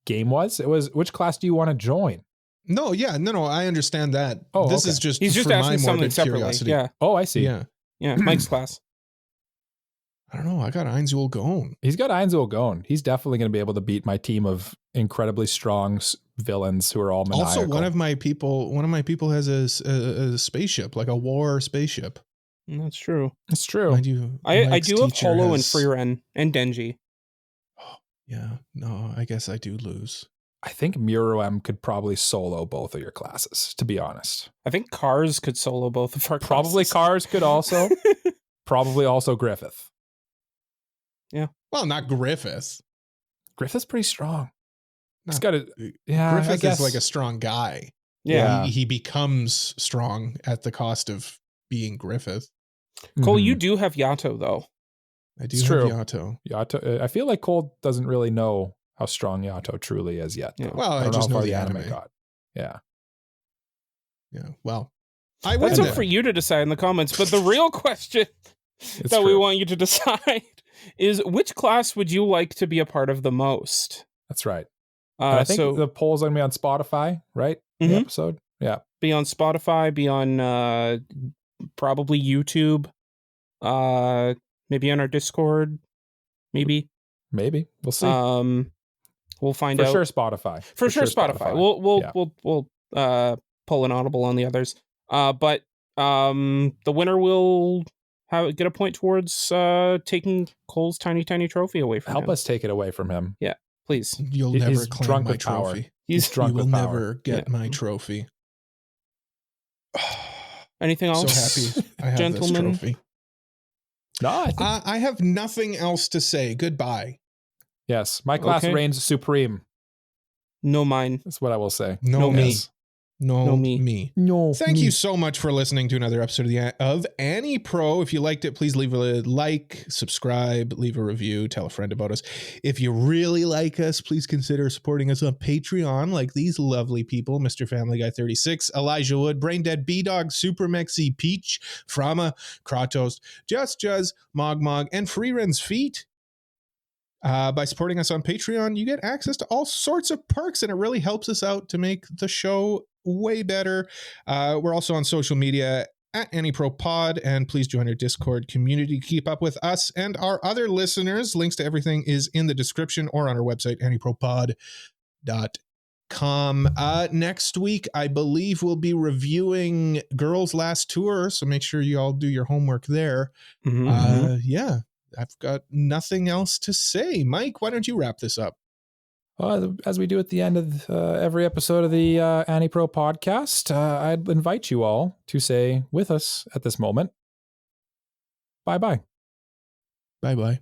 game was. It was, which class do you want to join? No, I understand that. Oh, this okay. is just He's just for asking my something morbid separately. curiosity. Yeah. Oh, I see. Yeah. Yeah. Mike's class. I don't know. I got Ainzul Gon. He's got Ainzul Gon. He's definitely going to be able to beat my team of incredibly strong villains who are all maniacal. Also, one of my people has a spaceship, like a war spaceship. That's true. It's true. Mind you, I Mike's do have teacher Holo and has- Freeren and Denji. Yeah, no, I guess I do lose. I think Miruem could probably solo both of your classes, to be honest. I think Cars could solo both of our Probably classes. Cars could also. Probably also Griffith. Well, not Griffith. Griffith's pretty strong. He's Not- got a yeah. Griffith I guess is like a strong guy. Yeah. He becomes strong at the cost of being Griffith. Cole, Mhm. you do have Yato though. I do It's have true. Yato. Yato. I feel like Cole doesn't really know how strong Yato truly is yet. Yeah. though. Well, I don't just how know far the anime. got. Yeah. Yeah. Well, I win. That's And up for you to decide in the comments. But the real question It's that we true. want you to decide is which class would you like to be a part of the most? That's right. And I think So the poll's gonna be on Spotify, right? The Mhm. episode. Yeah. be on Spotify, be on probably YouTube, maybe on our Discord, maybe. Maybe. We'll see. We'll find For out. sure Spotify. For sure Spotify. Yeah. We'll pull an audible on the others. But the winner will get a point towards taking Cole's tiny trophy away from him. Help us take it away from him. Please. You'll He's never claim drunk my with power. trophy. He's drunk You will with power. never get Yeah. my trophy. Anything So else? happy I have Gentlemen? this trophy. No, I think I have nothing else to say. Goodbye. yes. My class Okay. reigns supreme. No mine. That's what I will say. No me. Yes. No me. me. No. Thank you so much for listening to another episode of AniPro. If you liked it, please leave a like, subscribe, leave a review, tell a friend about us. If you really like us, please consider supporting us on Patreon, like these lovely people: Mr. Family Guy 36, Elijah Wood, Braindead B-Dog, Super Mexi Peach, Frama, Kratos, Just Juzz, Mog, and Freeren's Feet. By supporting us on Patreon, you get access to all sorts of perks, and it really helps us out to make the show way better. We're also on social media at AniProPod, and please join our Discord community to keep up with us and our other listeners. Links to everything is in the description or on our website, AniProPod.com. Next week, I believe we'll be reviewing Girls' Last Tour, so make sure you all do your homework there. Yeah, I've got nothing else to say. Mike, why don't you wrap this up? As we do at the end of every episode of the AniPro podcast, I'd invite you all to say with us at this moment, bye-bye. Bye-bye.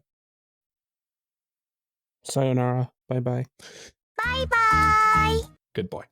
Sayonara. Bye-bye. Bye bye. Good boy.